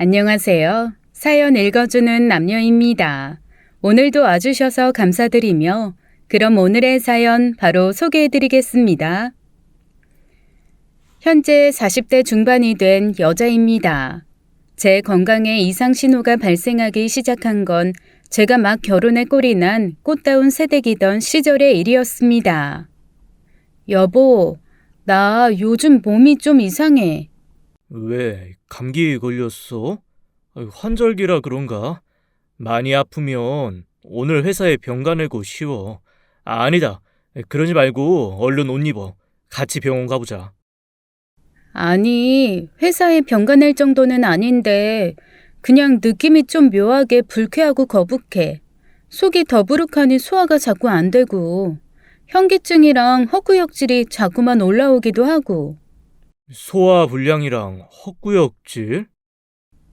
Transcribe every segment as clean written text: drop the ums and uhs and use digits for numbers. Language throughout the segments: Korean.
안녕하세요. 사연 읽어주는 남녀입니다. 오늘도 와주셔서 감사드리며 그럼 오늘의 사연 바로 소개해드리겠습니다. 현재 40대 중반이 된 여자입니다. 제 건강에 이상 신호가 발생하기 시작한 건 제가 막 결혼에 꼴이 난 꽃다운 새댁이던 시절의 일이었습니다. 여보, 나 요즘 몸이 좀 이상해. 왜, 감기 걸렸어? 환절기라 그런가? 많이 아프면 오늘 회사에 병 가내고 쉬어. 아니다. 그러지 말고 얼른 옷 입어. 같이 병원 가보자. 아니, 회사에 병가 낼 정도는 아닌데 그냥 느낌이 좀 묘하게 불쾌하고 거북해. 속이 더부룩하니 소화가 자꾸 안 되고 현기증이랑 헛구역질이 자꾸만 올라오기도 하고. 소화불량이랑 헛구역질?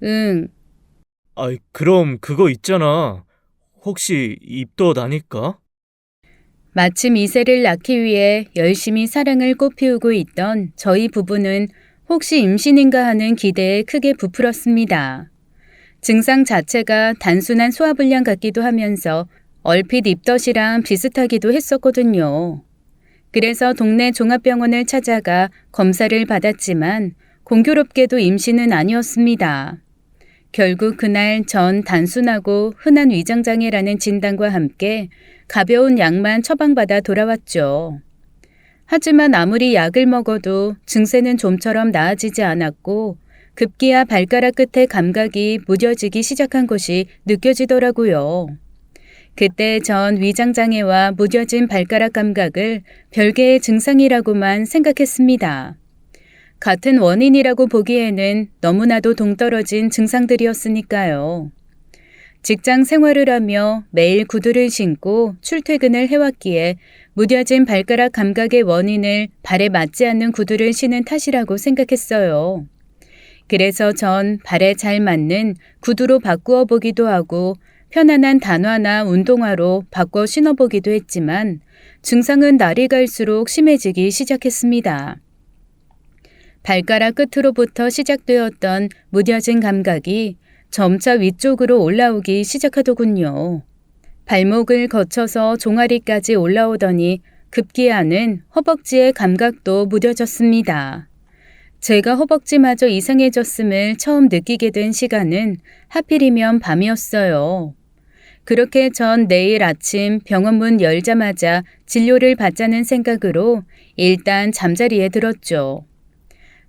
응, 그럼 그거 있잖아. 혹시 입덧 아닐까? 마침 이세를 낳기 위해 열심히 사랑을 꽃피우고 있던 저희 부부는 혹시 임신인가 하는 기대에 크게 부풀었습니다. 증상 자체가 단순한 소화불량 같기도 하면서 얼핏 입덧이랑 비슷하기도 했었거든요. 그래서 동네 종합병원을 찾아가 검사를 받았지만 공교롭게도 임신은 아니었습니다. 결국 그날 전 단순하고 흔한 위장장애라는 진단과 함께 가벼운 약만 처방받아 돌아왔죠. 하지만 아무리 약을 먹어도 증세는 좀처럼 나아지지 않았고 급기야 발가락 끝에 감각이 무뎌지기 시작한 것이 느껴지더라고요. 그때 전 위장장애와 무뎌진 발가락 감각을 별개의 증상이라고만 생각했습니다. 같은 원인이라고 보기에는 너무나도 동떨어진 증상들이었으니까요. 직장 생활을 하며 매일 구두를 신고 출퇴근을 해왔기에 무뎌진 발가락 감각의 원인을 발에 맞지 않는 구두를 신은 탓이라고 생각했어요. 그래서 전 발에 잘 맞는 구두로 바꾸어 보기도 하고 편안한 단화나 운동화로 바꿔 신어보기도 했지만 증상은 날이 갈수록 심해지기 시작했습니다. 발가락 끝으로부터 시작되었던 무뎌진 감각이 점차 위쪽으로 올라오기 시작하더군요. 발목을 거쳐서 종아리까지 올라오더니 급기야는 허벅지의 감각도 무뎌졌습니다. 제가 허벅지마저 이상해졌음을 처음 느끼게 된 시간은 하필이면 밤이었어요. 그렇게 전 내일 아침 병원 문 열자마자 진료를 받자는 생각으로 일단 잠자리에 들었죠.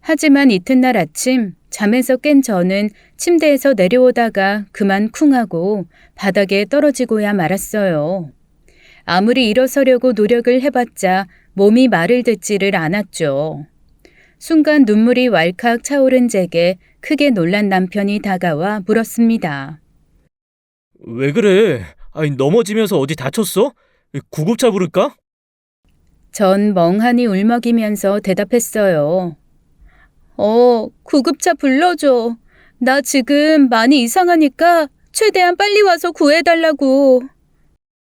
하지만 이튿날 아침 잠에서 깬 저는 침대에서 내려오다가 그만 쿵 하고 바닥에 떨어지고야 말았어요. 아무리 일어서려고 노력을 해봤자 몸이 말을 듣지를 않았죠. 순간 눈물이 왈칵 차오른 제게 크게 놀란 남편이 다가와 물었습니다. 왜 그래? 넘어지면서 어디 다쳤어? 구급차 부를까? 전 멍하니 울먹이면서 대답했어요. 구급차 불러줘. 나 지금 많이 이상하니까 최대한 빨리 와서 구해달라고.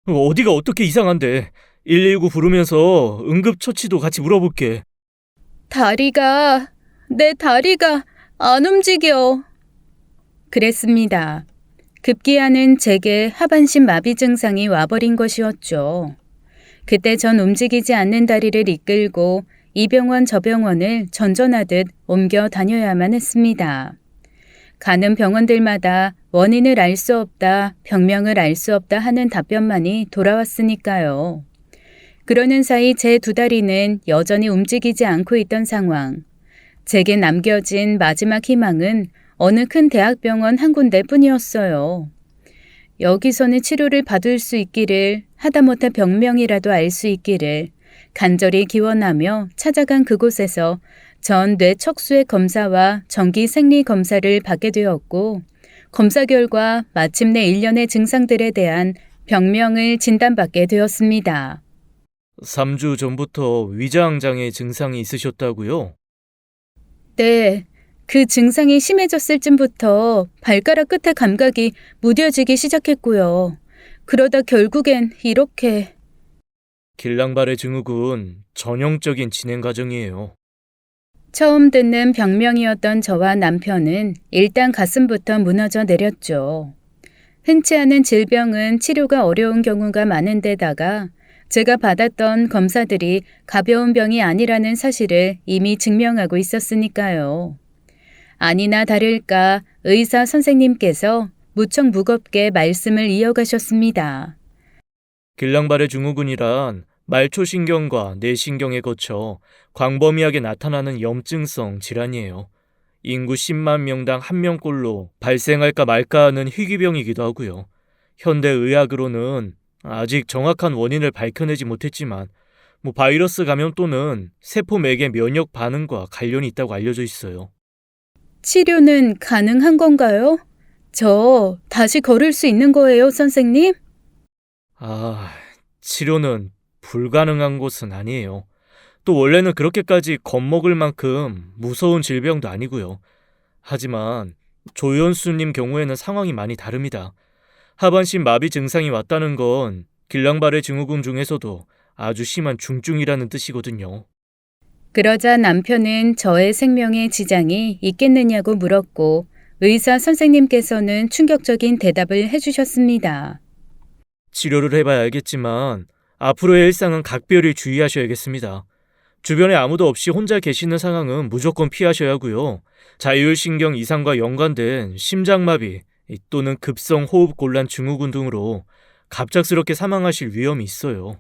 어디가 어떻게 이상한데? 119 부르면서 응급처치도 같이 물어볼게. 내 다리가 안 움직여. 그랬습니다. 급기야는 제게 하반신 마비 증상이 와버린 것이었죠. 그때 전 움직이지 않는 다리를 이끌고 이 병원 저 병원을 전전하듯 옮겨 다녀야만 했습니다. 가는 병원들마다 원인을 알 수 없다, 병명을 알 수 없다 하는 답변만이 돌아왔으니까요. 그러는 사이 제 두 다리는 여전히 움직이지 않고 있던 상황. 제게 남겨진 마지막 희망은 어느 큰 대학병원 한 군데뿐이었어요. 여기서는 치료를 받을 수 있기를, 하다못해 병명이라도 알 수 있기를 간절히 기원하며 찾아간 그곳에서 전 뇌 척수의 검사와 정기 생리 검사를 받게 되었고 검사 결과 마침내 일련의 증상들에 대한 병명을 진단받게 되었습니다. 3주 전부터 위장장애 증상이 있으셨다고요? 네, 그 증상이 심해졌을 쯤부터 발가락 끝의 감각이 무뎌지기 시작했고요. 그러다 결국엔 이렇게. 길랑발의 증후군 전형적인 진행 과정이에요. 처음 듣는 병명이었던 저와 남편은 일단 가슴부터 무너져 내렸죠. 흔치 않은 질병은 치료가 어려운 경우가 많은 데다가 제가 받았던 검사들이 가벼운 병이 아니라는 사실을 이미 증명하고 있었으니까요. 아니나 다를까 의사 선생님께서 무척 무겁게 말씀을 이어가셨습니다. 길랑발의 증후군이란 말초신경과 뇌신경에 거쳐 광범위하게 나타나는 염증성 질환이에요. 인구 10만 명당 1명꼴로 발생할까 말까 하는 희귀병이기도 하고요. 현대 의학으로는 아직 정확한 원인을 밝혀내지 못했지만 바이러스 감염 또는 세포맥의 면역 반응과 관련이 있다고 알려져 있어요. 치료는 가능한 건가요? 저 다시 걸을 수 있는 거예요, 선생님? 치료는 불가능한 것은 아니에요. 또 원래는 그렇게까지 겁먹을 만큼 무서운 질병도 아니고요. 하지만 조연수님 경우에는 상황이 많이 다릅니다. 하반신 마비 증상이 왔다는 건 길랑발의 증후군 중에서도 아주 심한 중증이라는 뜻이거든요. 그러자 남편은 저의 생명에 지장이 있겠느냐고 물었고 의사 선생님께서는 충격적인 대답을 해주셨습니다. 치료를 해봐야 알겠지만 앞으로의 일상은 각별히 주의하셔야겠습니다. 주변에 아무도 없이 혼자 계시는 상황은 무조건 피하셔야 하고요. 자율신경 이상과 연관된 심장마비 또는 급성호흡곤란 증후군 등으로 갑작스럽게 사망하실 위험이 있어요.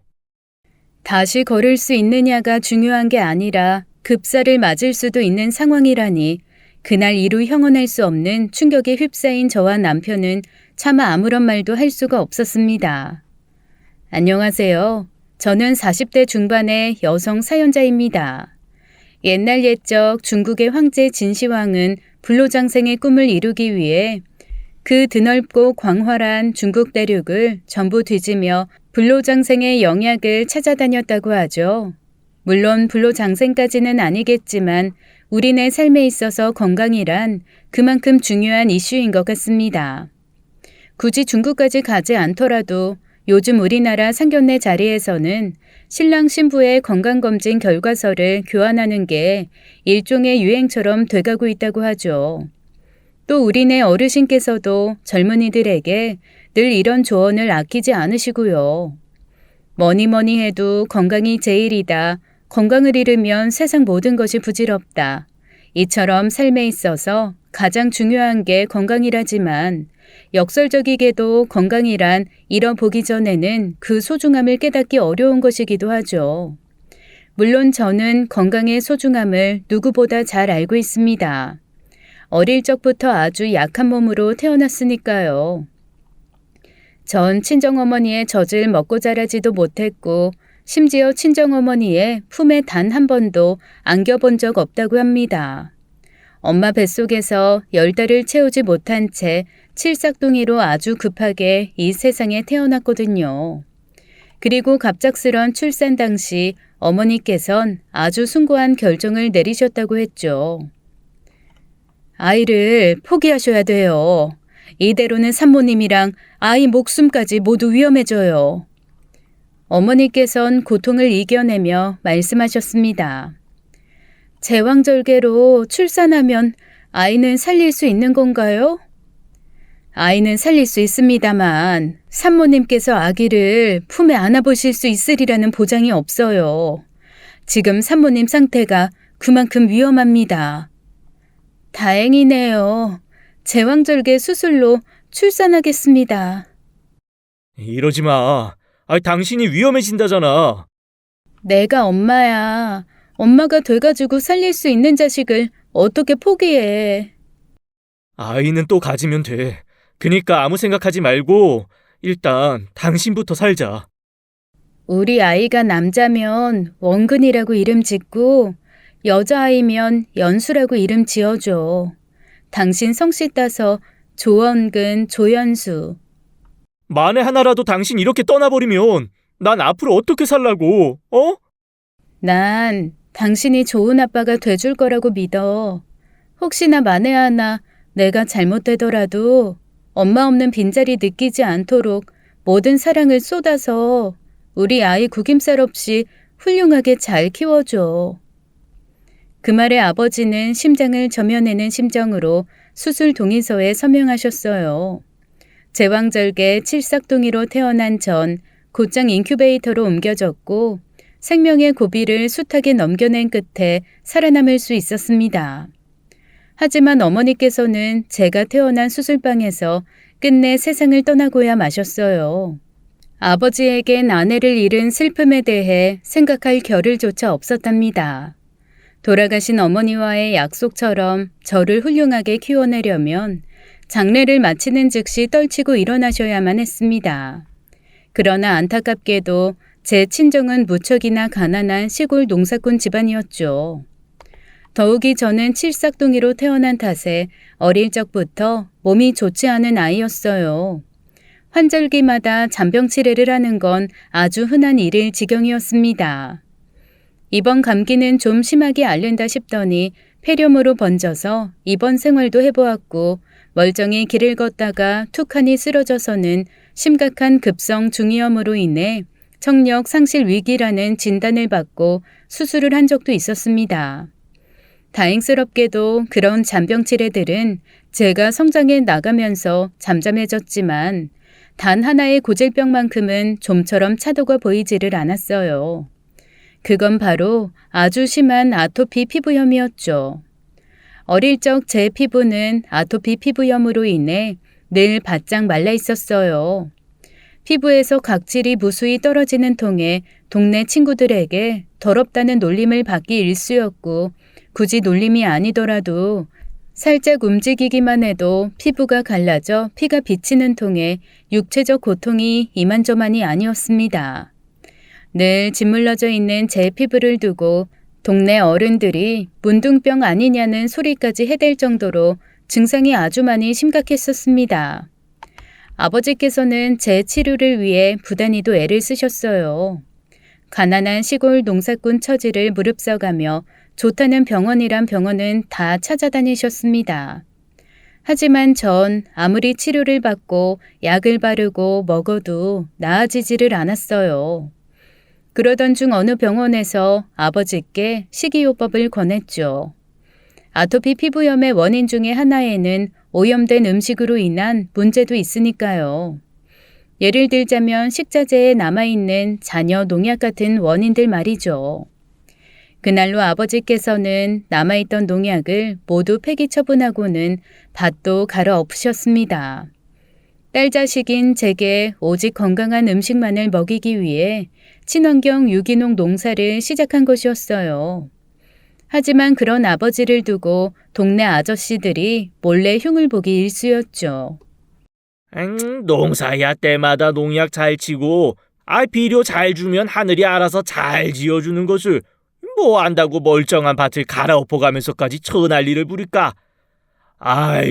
다시 걸을 수 있느냐가 중요한 게 아니라 급사를 맞을 수도 있는 상황이라니 그날 이루 형언할 수 없는 충격에 휩싸인 저와 남편은 차마 아무런 말도 할 수가 없었습니다. 안녕하세요. 저는 40대 중반의 여성 사연자입니다. 옛날 옛적 중국의 황제 진시황은 불로장생의 꿈을 이루기 위해 그 드넓고 광활한 중국 대륙을 전부 뒤지며 불로장생의 영약을 찾아다녔다고 하죠. 물론 불로장생까지는 아니겠지만 우리네 삶에 있어서 건강이란 그만큼 중요한 이슈인 것 같습니다. 굳이 중국까지 가지 않더라도 요즘 우리나라 상견례 자리에서는 신랑 신부의 건강검진 결과서를 교환하는 게 일종의 유행처럼 돼가고 있다고 하죠. 또 우리네 어르신께서도 젊은이들에게 늘 이런 조언을 아끼지 않으시고요. 뭐니 해도 건강이 제일이다. 건강을 잃으면 세상 모든 것이 부질없다. 이처럼 삶에 있어서 가장 중요한 게 건강이라지만 역설적이게도 건강이란 잃어보기 전에는 그 소중함을 깨닫기 어려운 것이기도 하죠. 물론 저는 건강의 소중함을 누구보다 잘 알고 있습니다. 어릴 적부터 아주 약한 몸으로 태어났으니까요. 전 친정어머니의 젖을 먹고 자라지도 못했고 심지어 친정어머니의 품에 단 한 번도 안겨본 적 없다고 합니다. 엄마 뱃속에서 10달을 채우지 못한 채 칠삭둥이로 아주 급하게 이 세상에 태어났거든요. 그리고 갑작스런 출산 당시 어머니께선 아주 숭고한 결정을 내리셨다고 했죠. 아이를 포기하셔야 돼요. 이대로는 산모님이랑 아이 목숨까지 모두 위험해져요. 어머니께선 고통을 이겨내며 말씀하셨습니다. 제왕절개로 출산하면 아이는 살릴 수 있는 건가요? 아이는 살릴 수 있습니다만 산모님께서 아기를 품에 안아보실 수 있으리라는 보장이 없어요. 지금 산모님 상태가 그만큼 위험합니다. 다행이네요. 제왕절개 수술로 출산하겠습니다. 이러지 마. 당신이 위험해진다잖아. 내가 엄마야. 엄마가 돼가지고 살릴 수 있는 자식을 어떻게 포기해. 아이는 또 가지면 돼. 그니까 아무 생각하지 말고 일단 당신부터 살자. 우리 아이가 남자면 원근이라고 이름 짓고 여자아이면 연수라고 이름 지어줘. 당신 성씨 따서 조원근, 조연수. 만에 하나라도 당신 이렇게 떠나버리면 난 앞으로 어떻게 살라고, 어? 난 당신이 좋은 아빠가 돼줄 거라고 믿어. 혹시나 만에 하나 내가 잘못되더라도 엄마 없는 빈자리 느끼지 않도록 모든 사랑을 쏟아서 우리 아이 구김살 없이 훌륭하게 잘 키워줘. 그 말에 아버지는 심장을 저며내는 심정으로 수술 동의서에 서명하셨어요. 제왕절개 칠삭동이로 태어난 전 곧장 인큐베이터로 옮겨졌고 생명의 고비를 숱하게 넘겨낸 끝에 살아남을 수 있었습니다. 하지만 어머니께서는 제가 태어난 수술방에서 끝내 세상을 떠나고야 마셨어요. 아버지에겐 아내를 잃은 슬픔에 대해 생각할 겨를조차 없었답니다. 돌아가신 어머니와의 약속처럼 저를 훌륭하게 키워내려면 장례를 마치는 즉시 떨치고 일어나셔야만 했습니다. 그러나 안타깝게도 제 친정은 무척이나 가난한 시골 농사꾼 집안이었죠. 더욱이 저는 칠삭동이로 태어난 탓에 어릴 적부터 몸이 좋지 않은 아이였어요. 환절기마다 잔병치레를 하는 건 아주 흔한 일일 지경이었습니다. 이번 감기는 좀 심하게 앓는다 싶더니 폐렴으로 번져서 입원 생활도 해보았고 멀쩡히 길을 걷다가 툭하니 쓰러져서는 심각한 급성 중이염으로 인해 청력 상실 위기라는 진단을 받고 수술을 한 적도 있었습니다. 다행스럽게도 그런 잔병치레들은 제가 성장해 나가면서 잠잠해졌지만 단 하나의 고질병만큼은 좀처럼 차도가 보이지를 않았어요. 그건 바로 아주 심한 아토피 피부염이었죠. 어릴 적 제 피부는 아토피 피부염으로 인해 늘 바짝 말라 있었어요. 피부에서 각질이 무수히 떨어지는 통에 동네 친구들에게 더럽다는 놀림을 받기 일쑤였고 굳이 놀림이 아니더라도 살짝 움직이기만 해도 피부가 갈라져 피가 비치는 통에 육체적 고통이 이만저만이 아니었습니다. 늘 짓물러져 있는 제 피부를 두고 동네 어른들이 문둥병 아니냐는 소리까지 해댈 정도로 증상이 아주 많이 심각했었습니다. 아버지께서는 제 치료를 위해 부단히도 애를 쓰셨어요. 가난한 시골 농사꾼 처지를 무릅써가며 좋다는 병원이란 병원은 다 찾아다니셨습니다. 하지만 전 아무리 치료를 받고 약을 바르고 먹어도 나아지지를 않았어요. 그러던 중 어느 병원에서 아버지께 식이요법을 권했죠. 아토피 피부염의 원인 중에 하나에는 오염된 음식으로 인한 문제도 있으니까요. 예를 들자면 식자재에 남아있는 잔여 농약 같은 원인들 말이죠. 그날로 아버지께서는 남아있던 농약을 모두 폐기 처분하고는 밭도 갈아 엎으셨습니다. 딸 자식인 제게 오직 건강한 음식만을 먹이기 위해 친환경 유기농 농사를 시작한 것이었어요. 하지만 그런 아버지를 두고 동네 아저씨들이 몰래 흉을 보기 일쑤였죠. 농사야 때마다 농약 잘 치고 비료 잘 주면 하늘이 알아서 잘 지어주는 것을 뭐 안다고 멀쩡한 밭을 갈아엎어가면서까지 천난리를 부릴까?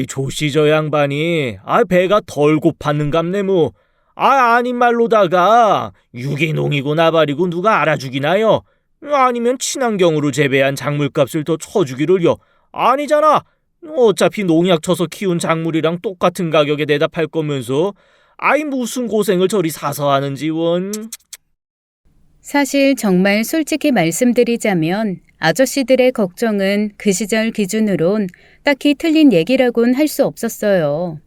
조씨 저 양반이 배가 덜 고팠는갑네 뭐. 아닌 말로다가 유기농이고 나발이고 누가 알아주기나요? 아니면 친환경으로 재배한 작물값을 더 쳐주기를요? 아니잖아. 어차피 농약 쳐서 키운 작물이랑 똑같은 가격에 내다 팔 거면서 무슨 고생을 저리 사서 하는지 원. 사실 정말 솔직히 말씀드리자면 아저씨들의 걱정은 그 시절 기준으론 딱히 틀린 얘기라곤 할 수 없었어요.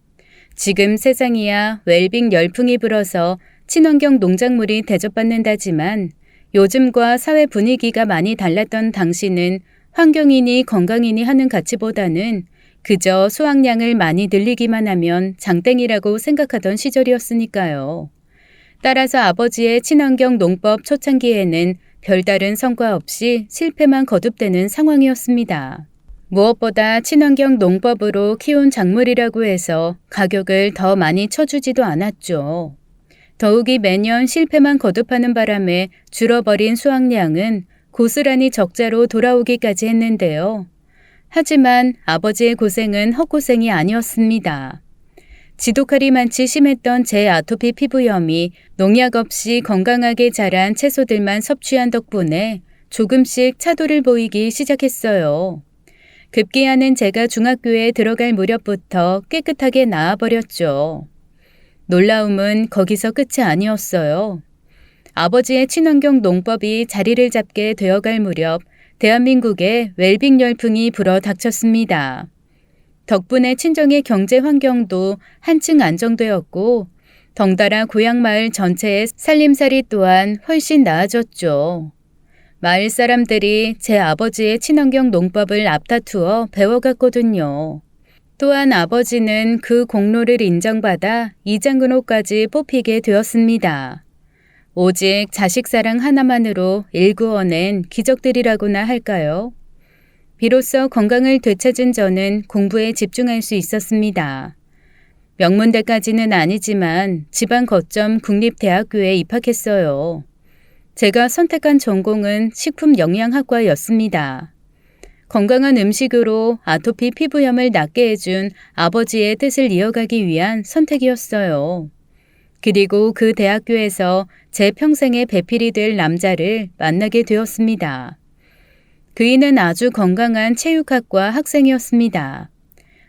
지금 세상이야 웰빙 열풍이 불어서 친환경 농작물이 대접받는다지만 요즘과 사회 분위기가 많이 달랐던 당시는 환경이니 건강이니 하는 가치보다는 그저 수확량을 많이 늘리기만 하면 장땡이라고 생각하던 시절이었으니까요. 따라서 아버지의 친환경 농법 초창기에는 별다른 성과 없이 실패만 거듭되는 상황이었습니다. 무엇보다 친환경 농법으로 키운 작물이라고 해서 가격을 더 많이 쳐주지도 않았죠. 더욱이 매년 실패만 거듭하는 바람에 줄어버린 수확량은 고스란히 적자로 돌아오기까지 했는데요. 하지만 아버지의 고생은 헛고생이 아니었습니다. 지독하리 많지 심했던 제 아토피 피부염이 농약 없이 건강하게 자란 채소들만 섭취한 덕분에 조금씩 차도를 보이기 시작했어요. 급기야는 제가 중학교에 들어갈 무렵부터 깨끗하게 나아버렸죠. 놀라움은 거기서 끝이 아니었어요. 아버지의 친환경 농법이 자리를 잡게 되어갈 무렵 대한민국에 웰빙 열풍이 불어닥쳤습니다. 덕분에 친정의 경제 환경도 한층 안정되었고 덩달아 고향 마을 전체의 살림살이 또한 훨씬 나아졌죠. 마을 사람들이 제 아버지의 친환경 농법을 앞다투어 배워갔거든요. 또한 아버지는 그 공로를 인정받아 이장근호까지 뽑히게 되었습니다. 오직 자식사랑 하나만으로 일구어낸 기적들이라고나 할까요? 비로소 건강을 되찾은 저는 공부에 집중할 수 있었습니다. 명문대까지는 아니지만 지방 거점 국립대학교에 입학했어요. 제가 선택한 전공은 식품영양학과였습니다. 건강한 음식으로 아토피 피부염을 낫게 해준 아버지의 뜻을 이어가기 위한 선택이었어요. 그리고 그 대학교에서 제 평생의 배필이 될 남자를 만나게 되었습니다. 그이는 아주 건강한 체육학과 학생이었습니다.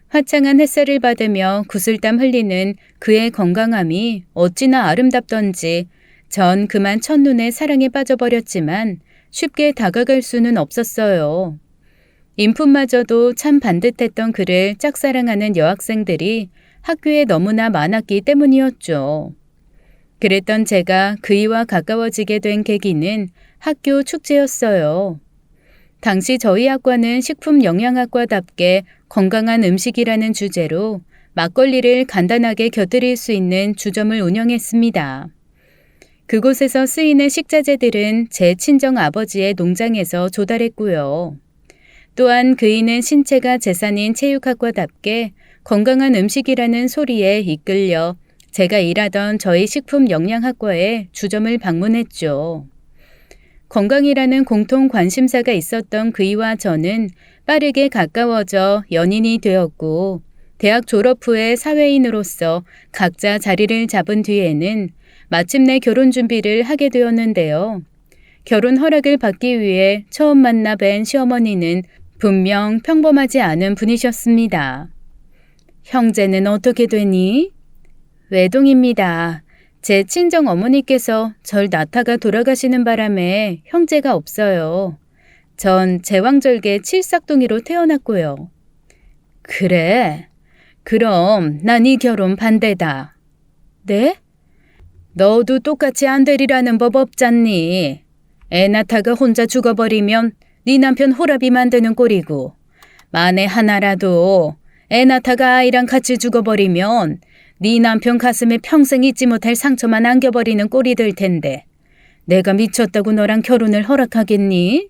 화창한 햇살을 받으며 구슬땀 흘리는 그의 건강함이 어찌나 아름답던지 전 그만 첫눈에 사랑에 빠져버렸지만 쉽게 다가갈 수는 없었어요. 인품마저도 참 반듯했던 그를 짝사랑하는 여학생들이 학교에 너무나 많았기 때문이었죠. 그랬던 제가 그이와 가까워지게 된 계기는 학교 축제였어요. 당시 저희 학과는 식품영양학과답게 건강한 음식이라는 주제로 막걸리를 간단하게 곁들일 수 있는 주점을 운영했습니다. 그곳에서 쓰이는 식자재들은 제 친정 아버지의 농장에서 조달했고요. 또한 그이는 신체가 재산인 체육학과답게 건강한 음식이라는 소리에 이끌려 제가 일하던 저희 식품영양학과에 주점을 방문했죠. 건강이라는 공통 관심사가 있었던 그이와 저는 빠르게 가까워져 연인이 되었고 대학 졸업 후에 사회인으로서 각자 자리를 잡은 뒤에는 마침내 결혼 준비를 하게 되었는데요. 결혼 허락을 받기 위해 처음 만나 뵌 시어머니는 분명 평범하지 않은 분이셨습니다. 형제는 어떻게 되니? 외동입니다. 제 친정 어머니께서 절 낳다가 돌아가시는 바람에 형제가 없어요. 전 제왕절개 칠삭둥이로 태어났고요. 그래? 그럼 난 이 결혼 반대다. 네? 너도 똑같이 안 되리라는 법 없잖니. 애 낳다가 혼자 죽어버리면 네 남편 호랍이 만드는 꼴이고 만에 하나라도 애 낳다가 아이랑 같이 죽어버리면 네 남편 가슴에 평생 잊지 못할 상처만 안겨버리는 꼴이 될 텐데 내가 미쳤다고 너랑 결혼을 허락하겠니?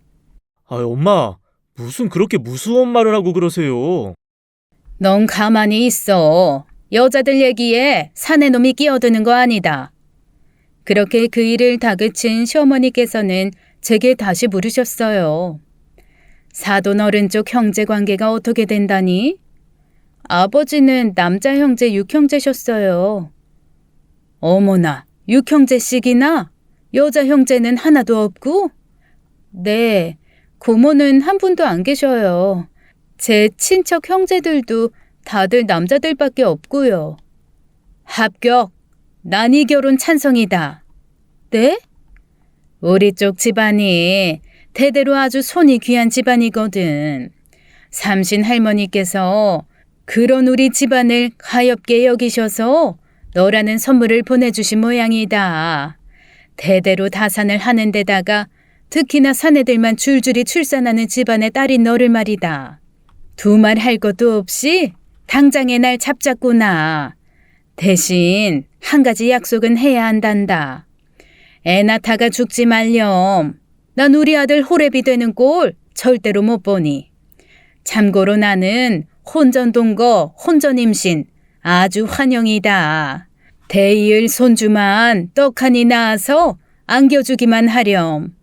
엄마, 무슨 그렇게 무서운 말을 하고 그러세요? 넌 가만히 있어. 여자들 얘기에 사내놈이 끼어드는 거 아니다. 그렇게 그 일을 다그친 시어머니께서는 제게 다시 물으셨어요. 사돈 어른 쪽 형제 관계가 어떻게 된다니? 아버지는 남자 형제 6형제셨어요. 어머나, 6형제씩이나? 여자 형제는 하나도 없고? 네, 고모는 한 분도 안 계셔요. 제 친척 형제들도 다들 남자들밖에 없고요. 합격! 난 이 결혼 찬성이다. 네? 우리 쪽 집안이 대대로 아주 손이 귀한 집안이거든. 삼신 할머니께서 그런 우리 집안을 가엾게 여기셔서 너라는 선물을 보내주신 모양이다. 대대로 다산을 하는 데다가 특히나 사내들만 줄줄이 출산하는 집안의 딸인 너를 말이다. 두말 할 것도 없이 당장에 날 잡자꾸나. 대신 한 가지 약속은 해야 한단다. 애 낳다가 죽지 말렴. 난 우리 아들 호랩이 되는 꼴 절대로 못 보니. 참고로 나는 혼전 동거, 혼전 임신 아주 환영이다. 대이을 손주만 떡하니 낳아서 안겨주기만 하렴.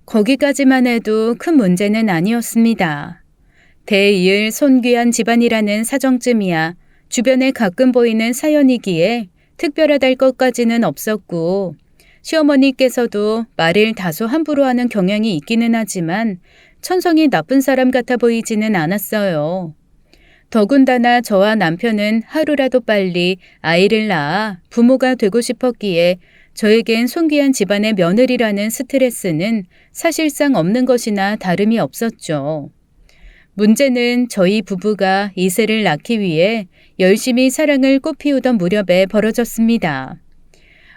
거기까지만 해도 큰 문제는 아니었습니다. 대이을 손귀한 집안이라는 사정쯤이야 주변에 가끔 보이는 사연이기에 특별하달 것까지는 없었고 시어머니께서도 말을 다소 함부로 하는 경향이 있기는 하지만 천성이 나쁜 사람 같아 보이지는 않았어요. 더군다나 저와 남편은 하루라도 빨리 아이를 낳아 부모가 되고 싶었기에 저에겐 손귀한 집안의 며느리라는 스트레스는 사실상 없는 것이나 다름이 없었죠. 문제는 저희 부부가 이세를 낳기 위해 열심히 사랑을 꽃피우던 무렵에 벌어졌습니다.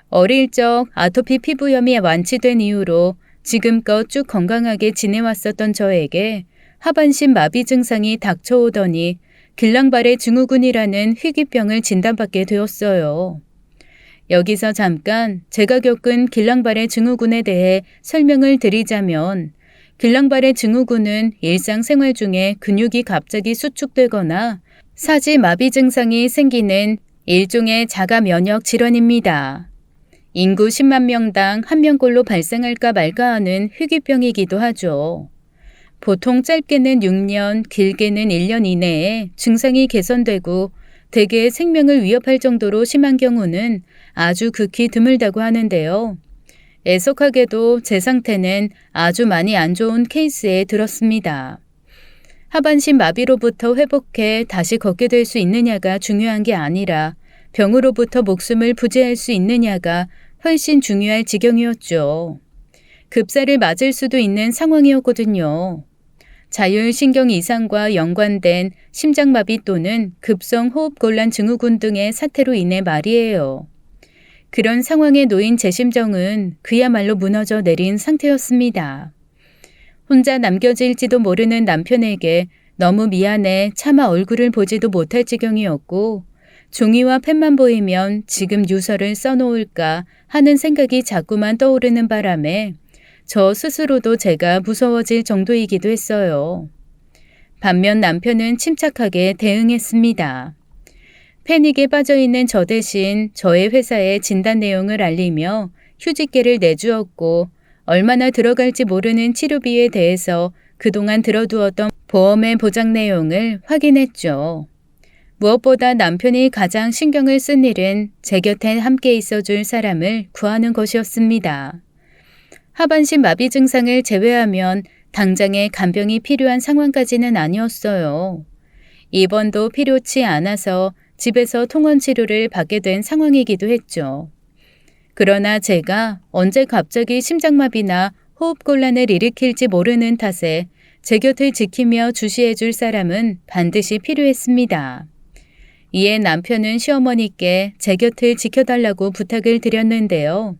어릴 적 아토피 피부염이 완치된 이후로 지금껏 쭉 건강하게 지내왔었던 저에게 하반신 마비 증상이 닥쳐오더니 길랑발의 증후군이라는 희귀병을 진단받게 되었어요. 여기서 잠깐 제가 겪은 길랑발의 증후군에 대해 설명을 드리자면 길랑발의 증후군은 일상생활 중에 근육이 갑자기 수축되거나 사지 마비 증상이 생기는 일종의 자가 면역 질환입니다. 인구 10만 명당 1명꼴로 발생할까 말까 하는 희귀병이기도 하죠. 보통 짧게는 6년, 길게는 1년 이내에 증상이 개선되고 대개 생명을 위협할 정도로 심한 경우는 아주 극히 드물다고 하는데요. 애석하게도 제 상태는 아주 많이 안 좋은 케이스에 들었습니다. 하반신 마비로부터 회복해 다시 걷게 될 수 있느냐가 중요한 게 아니라 병으로부터 목숨을 부지할 수 있느냐가 훨씬 중요할 지경이었죠. 급사를 맞을 수도 있는 상황이었거든요. 자율신경 이상과 연관된 심장마비 또는 급성호흡곤란 증후군 등의 사태로 인해 말이에요. 그런 상황에 놓인 제 심정은 그야말로 무너져 내린 상태였습니다. 혼자 남겨질지도 모르는 남편에게 너무 미안해 차마 얼굴을 보지도 못할 지경이었고 종이와 펜만 보이면 지금 유서를 써놓을까 하는 생각이 자꾸만 떠오르는 바람에 저 스스로도 제가 무서워질 정도이기도 했어요. 반면 남편은 침착하게 대응했습니다. 패닉에 빠져있는 저 대신 저의 회사에 진단 내용을 알리며 휴직계를 내주었고 얼마나 들어갈지 모르는 치료비에 대해서 그동안 들어두었던 보험의 보장 내용을 확인했죠. 무엇보다 남편이 가장 신경을 쓴 일은 제 곁에 함께 있어줄 사람을 구하는 것이었습니다. 하반신 마비 증상을 제외하면 당장의 간병이 필요한 상황까지는 아니었어요. 입원도 필요치 않아서 집에서 통원 치료를 받게 된 상황이기도 했죠. 그러나 제가 언제 갑자기 심장마비나 호흡곤란을 일으킬지 모르는 탓에 제 곁을 지키며 주시해 줄 사람은 반드시 필요했습니다. 이에 남편은 시어머니께 제 곁을 지켜달라고 부탁을 드렸는데요.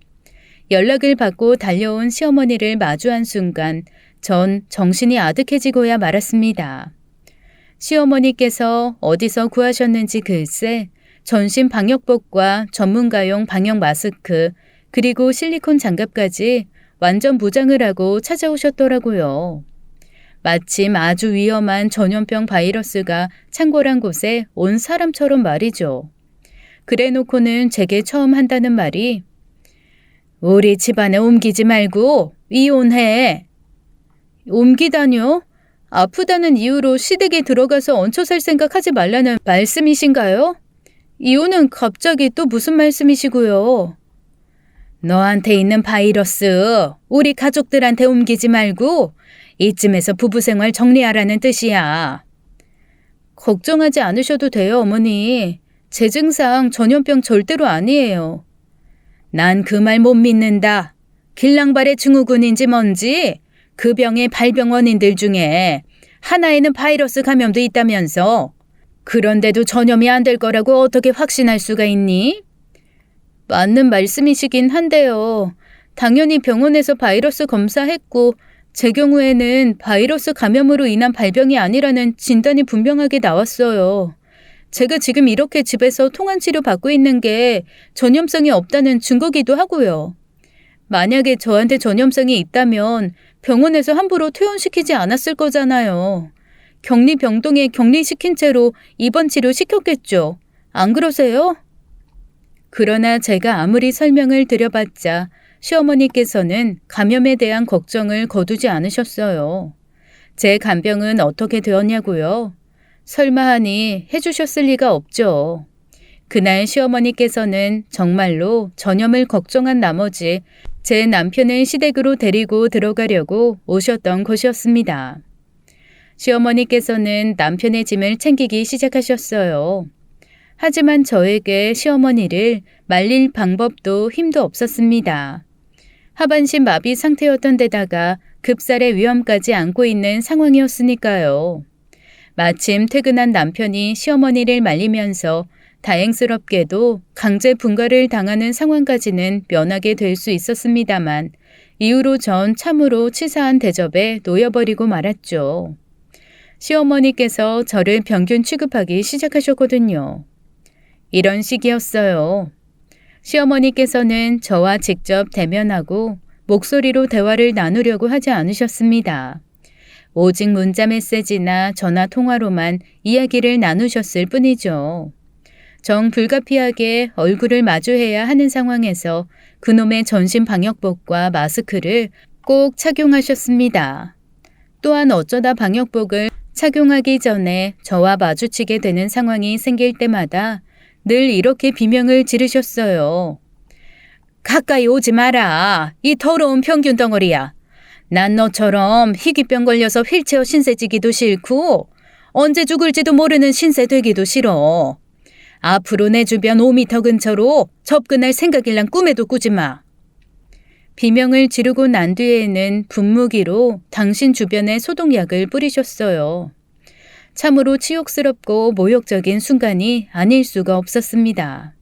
연락을 받고 달려온 시어머니를 마주한 순간 전 정신이 아득해지고야 말았습니다. 시어머니께서 어디서 구하셨는지 글쎄 전신 방역복과 전문가용 방역 마스크 그리고 실리콘 장갑까지 완전 무장을 하고 찾아오셨더라고요. 마침 아주 위험한 전염병 바이러스가 창궐한 곳에 온 사람처럼 말이죠. 그래놓고는 제게 처음 한다는 말이 우리 집안에 옮기지 말고 이혼해. 옮기다뇨? 아프다는 이유로 시댁에 들어가서 얹혀 살 생각하지 말라는 말씀이신가요? 이혼은 갑자기 또 무슨 말씀이시고요? 너한테 있는 바이러스 우리 가족들한테 옮기지 말고 이쯤에서 부부생활 정리하라는 뜻이야. 걱정하지 않으셔도 돼요, 어머니. 제 증상 전염병 절대로 아니에요. 난 그 말 못 믿는다. 길랑발의 증후군인지 뭔지 그 병의 발병 원인들 중에 하나에는 바이러스 감염도 있다면서. 그런데도 전염이 안 될 거라고 어떻게 확신할 수가 있니? 맞는 말씀이시긴 한데요. 당연히 병원에서 바이러스 검사했고 제 경우에는 바이러스 감염으로 인한 발병이 아니라는 진단이 분명하게 나왔어요. 제가 지금 이렇게 집에서 통환치료 받고 있는 게 전염성이 없다는 증거기도 하고요. 만약에 저한테 전염성이 있다면 병원에서 함부로 퇴원시키지 않았을 거잖아요. 격리병동에 격리시킨 채로 입원 치료 시켰겠죠. 안 그러세요? 그러나 제가 아무리 설명을 드려봤자 시어머니께서는 감염에 대한 걱정을 거두지 않으셨어요. 제 간병은 어떻게 되었냐고요? 설마 하니 해주셨을 리가 없죠. 그날 시어머니께서는 정말로 전염을 걱정한 나머지 제 남편을 시댁으로 데리고 들어가려고 오셨던 것이었습니다. 시어머니께서는 남편의 짐을 챙기기 시작하셨어요. 하지만 저에게 시어머니를 말릴 방법도 힘도 없었습니다. 하반신 마비 상태였던 데다가 급살의 위험까지 안고 있는 상황이었으니까요. 마침 퇴근한 남편이 시어머니를 말리면서 다행스럽게도 강제 분가를 당하는 상황까지는 면하게 될 수 있었습니다만 이후로 전 참으로 치사한 대접에 놓여버리고 말았죠. 시어머니께서 저를 평균 취급하기 시작하셨거든요. 이런 식이었어요. 시어머니께서는 저와 직접 대면하고 목소리로 대화를 나누려고 하지 않으셨습니다. 오직 문자 메시지나 전화 통화로만 이야기를 나누셨을 뿐이죠. 정 불가피하게 얼굴을 마주해야 하는 상황에서 그놈의 전신 방역복과 마스크를 꼭 착용하셨습니다. 또한 어쩌다 방역복을 착용하기 전에 저와 마주치게 되는 상황이 생길 때마다 늘 이렇게 비명을 지르셨어요. 가까이 오지 마라. 이 더러운 평균 덩어리야. 난 너처럼 희귀병 걸려서 휠체어 신세지기도 싫고 언제 죽을지도 모르는 신세 되기도 싫어. 앞으로 내 주변 5m 근처로 접근할 생각일랑 꿈에도 꾸지 마. 비명을 지르고 난 뒤에는 분무기로 당신 주변에 소독약을 뿌리셨어요. 참으로 치욕스럽고 모욕적인 순간이 아닐 수가 없었습니다.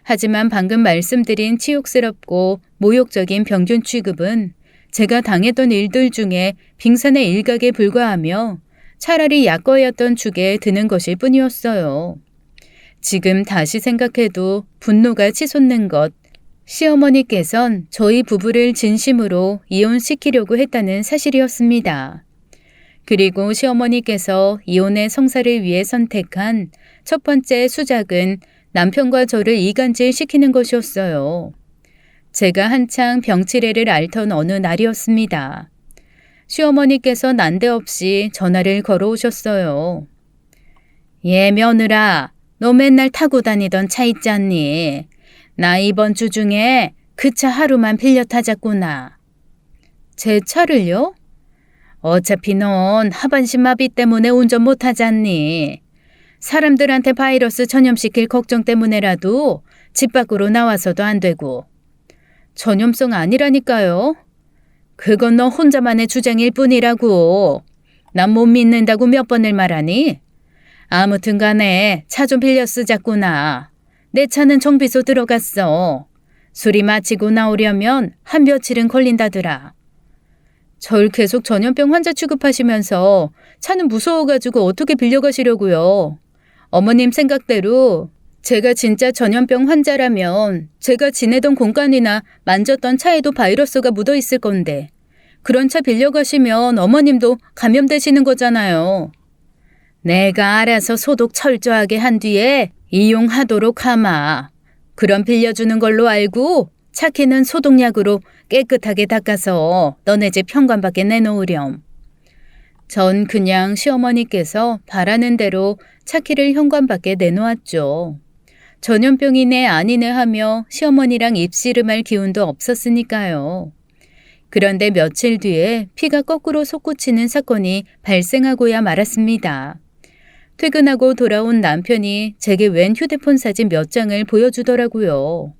하지만 방금 말씀드린 치욕스럽고 모욕적인 평균 취급은 제가 당했던 일들 중에 빙산의 일각에 불과하며 차라리 약거였던 축에 드는 것일 뿐이었어요. 지금 다시 생각해도 분노가 치솟는 것, 시어머니께선 저희 부부를 진심으로 이혼시키려고 했다는 사실이었습니다. 그리고 시어머니께서 이혼의 성사를 위해 선택한 첫 번째 수작은 남편과 저를 이간질시키는 것이었어요. 제가 한창 병치레를 앓던 어느 날이었습니다. 시어머니께서 난데없이 전화를 걸어오셨어요. 예, 며느라, 너 맨날 타고 다니던 차 있잖니. 나 이번 주 중에 그 차 하루만 빌려 타자꾸나. 제 차를요? 어차피 넌 하반신 마비 때문에 운전 못하잖니. 사람들한테 바이러스 전염시킬 걱정 때문에라도 집 밖으로 나와서도 안 되고. 전염성 아니라니까요. 그건 너 혼자만의 주장일 뿐이라고. 난 못 믿는다고 몇 번을 말하니? 아무튼 간에 차 좀 빌려 쓰자꾸나. 내 차는 정비소 들어갔어. 수리 마치고 나오려면 한 며칠은 걸린다더라. 절 계속 전염병 환자 취급하시면서 차는 무서워가지고 어떻게 빌려가시려고요. 어머님 생각대로 제가 진짜 전염병 환자라면 제가 지내던 공간이나 만졌던 차에도 바이러스가 묻어 있을 건데 그런 차 빌려가시면 어머님도 감염되시는 거잖아요. 내가 알아서 소독 철저하게 한 뒤에 이용하도록 하마. 그럼 빌려주는 걸로 알고 차키는 소독약으로 깨끗하게 닦아서 너네 집 현관밖에 내놓으렴. 전 그냥 시어머니께서 바라는 대로 차키를 현관밖에 내놓았죠. 전염병이네 아니네 하며 시어머니랑 입씨름할 기운도 없었으니까요. 그런데 며칠 뒤에 피가 거꾸로 솟구치는 사건이 발생하고야 말았습니다. 퇴근하고 돌아온 남편이 제게 웬 휴대폰 사진 몇 장을 보여주더라고요.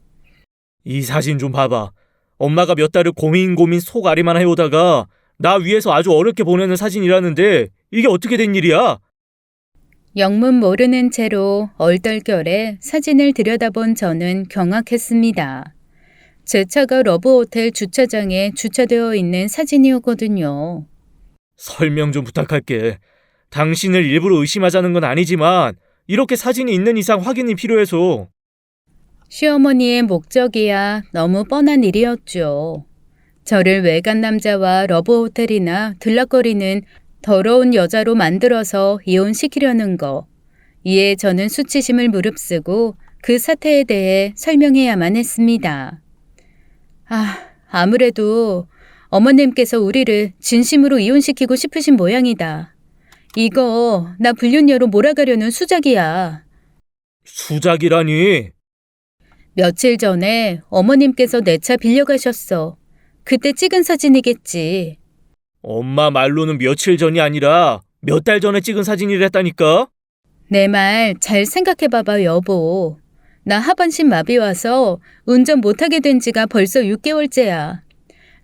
이 사진 좀 봐봐. 엄마가 몇 달을 고민 속앓이만 해오다가 나 위해서 아주 어렵게 보내는 사진이라는데 이게 어떻게 된 일이야? 영문 모르는 채로 얼떨결에 사진을 들여다본 저는 경악했습니다. 제 차가 러브호텔 주차장에 주차되어 있는 사진이었거든요. 설명 좀 부탁할게. 당신을 일부러 의심하자는 건 아니지만 이렇게 사진이 있는 이상 확인이 필요해서. 시어머니의 목적이야 너무 뻔한 일이었죠. 저를 외간 남자와 러브호텔이나 들락거리는 더러운 여자로 만들어서 이혼시키려는 거. 이에 저는 수치심을 무릅쓰고 그 사태에 대해 설명해야만 했습니다. 아무래도 어머님께서 우리를 진심으로 이혼시키고 싶으신 모양이다. 이거 나 불륜녀로 몰아가려는 수작이야. 수작이라니? 며칠 전에 어머님께서 내 차 빌려가셨어. 그때 찍은 사진이겠지. 엄마 말로는 며칠 전이 아니라 몇 달 전에 찍은 사진이랬다니까? 내 말 잘 생각해봐봐, 여보. 나 하반신 마비 와서 운전 못하게 된 지가 벌써 6개월째야.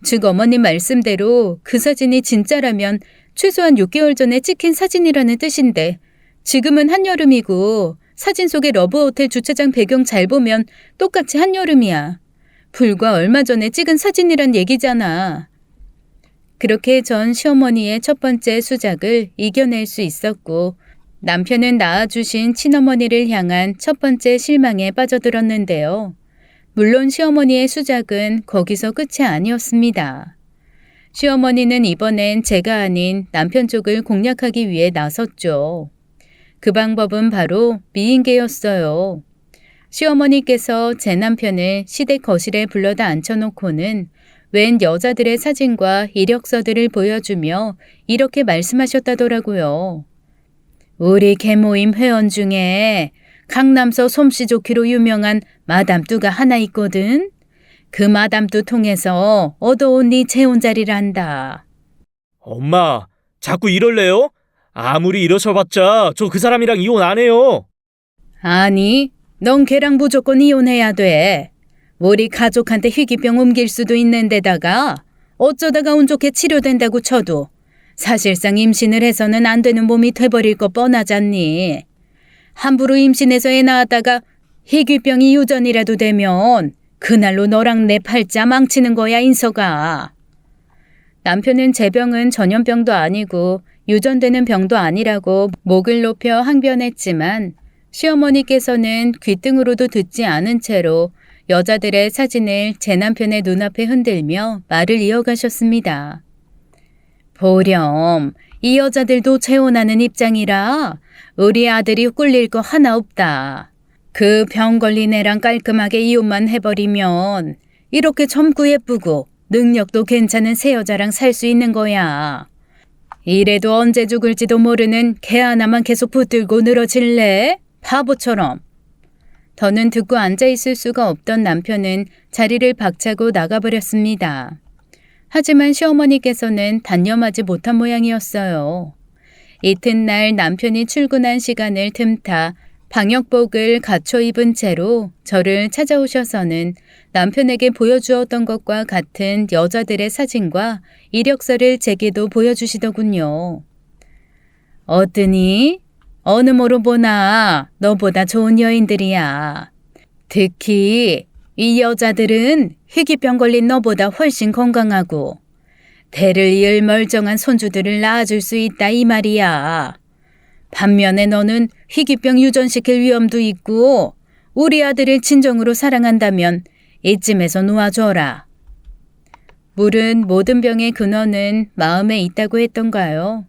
즉 어머님 말씀대로 그 사진이 진짜라면 최소한 6개월 전에 찍힌 사진이라는 뜻인데 지금은 한여름이고 사진 속의 러브호텔 주차장 배경 잘 보면 똑같이 한여름이야. 불과 얼마 전에 찍은 사진이란 얘기잖아. 그렇게 전 시어머니의 첫 번째 수작을 이겨낼 수 있었고 남편은 낳아주신 친어머니를 향한 첫 번째 실망에 빠져들었는데요. 물론 시어머니의 수작은 거기서 끝이 아니었습니다. 시어머니는 이번엔 제가 아닌 남편 쪽을 공략하기 위해 나섰죠. 그 방법은 바로 미인계였어요. 시어머니께서 제 남편을 시댁 거실에 불러다 앉혀놓고는 웬 여자들의 사진과 이력서들을 보여주며 이렇게 말씀하셨다더라고요. 우리 개모임 회원 중에 강남서 솜씨 좋기로 유명한 마담 뚜가 하나 있거든. 그 마담 뚜 통해서 얻어온 네 재혼 자리란다. 엄마, 자꾸 이럴래요? 아무리 이러셔봤자 저 그 사람이랑 이혼 안 해요. 아니, 넌 걔랑 무조건 이혼해야 돼. 우리 가족한테 희귀병 옮길 수도 있는데다가 어쩌다가 운 좋게 치료된다고 쳐도 사실상 임신을 해서는 안 되는 몸이 돼버릴 거 뻔하잖니. 함부로 임신해서 애 낳았다가 희귀병이 유전이라도 되면 그날로 너랑 내 팔자 망치는 거야, 인서가. 남편은 제 병은 전염병도 아니고 유전되는 병도 아니라고 목을 높여 항변했지만 시어머니께서는 귀등으로도 듣지 않은 채로 여자들의 사진을 제 남편의 눈앞에 흔들며 말을 이어가셨습니다. 보렴, 이 여자들도 재혼하는 입장이라 우리 아들이 꿀릴 거 하나 없다. 그 병 걸린 애랑 깔끔하게 이혼만 해버리면 이렇게 젊고 예쁘고 능력도 괜찮은 새 여자랑 살 수 있는 거야. 이래도 언제 죽을지도 모르는 개 하나만 계속 붙들고 늘어질래? 바보처럼. 더는 듣고 앉아있을 수가 없던 남편은 자리를 박차고 나가버렸습니다. 하지만 시어머니께서는 단념하지 못한 모양이었어요. 이튿날 남편이 출근한 시간을 틈타 방역복을 갖춰 입은 채로 저를 찾아오셔서는 남편에게 보여주었던 것과 같은 여자들의 사진과 이력서를 제게도 보여주시더군요. 어떠니? 어느 모로 보나 너보다 좋은 여인들이야. 특히 이 여자들은 희귀병 걸린 너보다 훨씬 건강하고 대를 이을 멀쩡한 손주들을 낳아줄 수 있다 이 말이야. 반면에 너는 희귀병 유전시킬 위험도 있고 우리 아들을 진정으로 사랑한다면 이쯤에서 놓아줘라. 물은 모든 병의 근원은 마음에 있다고 했던가요?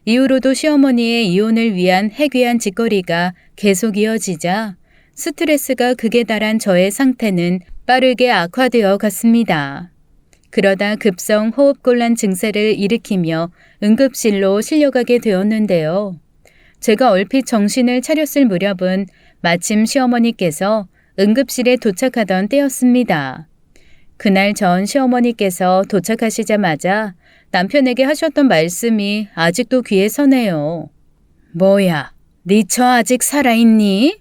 이후로도 시어머니의 이혼을 위한 해괴한 짓거리가 계속 이어지자 스트레스가 극에 달한 저의 상태는 빠르게 악화되어 갔습니다. 그러다 급성 호흡곤란 증세를 일으키며 응급실로 실려가게 되었는데요. 제가 얼핏 정신을 차렸을 무렵은 마침 시어머니께서 응급실에 도착하던 때였습니다. 그날 전 시어머니께서 도착하시자마자 남편에게 하셨던 말씀이 아직도 귀에 서네요. 뭐야, 네 처 아직 살아있니?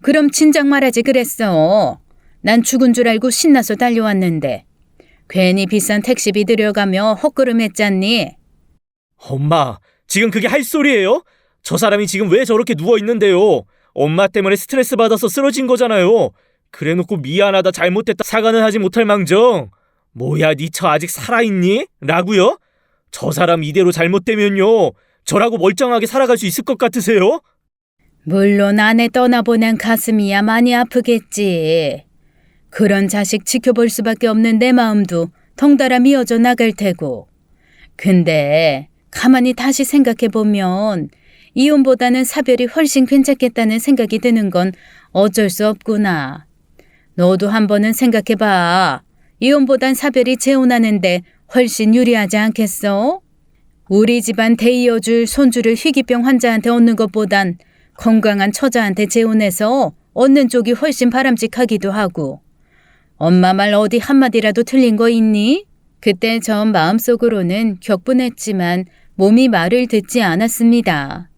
그럼 진작 말하지 그랬어. 난 죽은 줄 알고 신나서 달려왔는데. 괜히 비싼 택시비 들여가며 헛걸음했잖니. 엄마, 지금 그게 할 소리예요? 저 사람이 지금 왜 저렇게 누워있는데요? 엄마 때문에 스트레스 받아서 쓰러진 거잖아요. 그래놓고 미안하다 잘못됐다 사과는 하지 못할 망정. 뭐야, 네 처 아직 살아있니? 라고요? 저 사람 이대로 잘못되면요, 저라고 멀쩡하게 살아갈 수 있을 것 같으세요? 물론 아내 떠나보낸 가슴이야 많이 아프겠지. 그런 자식 지켜볼 수밖에 없는 내 마음도 덩달아 미어져 나갈 테고. 근데 가만히 다시 생각해보면 이혼보다는 사별이 훨씬 괜찮겠다는 생각이 드는 건 어쩔 수 없구나. 너도 한 번은 생각해봐. 이혼보단 사별이 재혼하는데 훨씬 유리하지 않겠어? 우리 집안 대이어줄 손주를 희귀병 환자한테 얻는 것보단 건강한 처자한테 재혼해서 얻는 쪽이 훨씬 바람직하기도 하고. 엄마 말 어디 한마디라도 틀린 거 있니? 그때 전 마음속으로는 격분했지만 몸이 말을 듣지 않았습니다.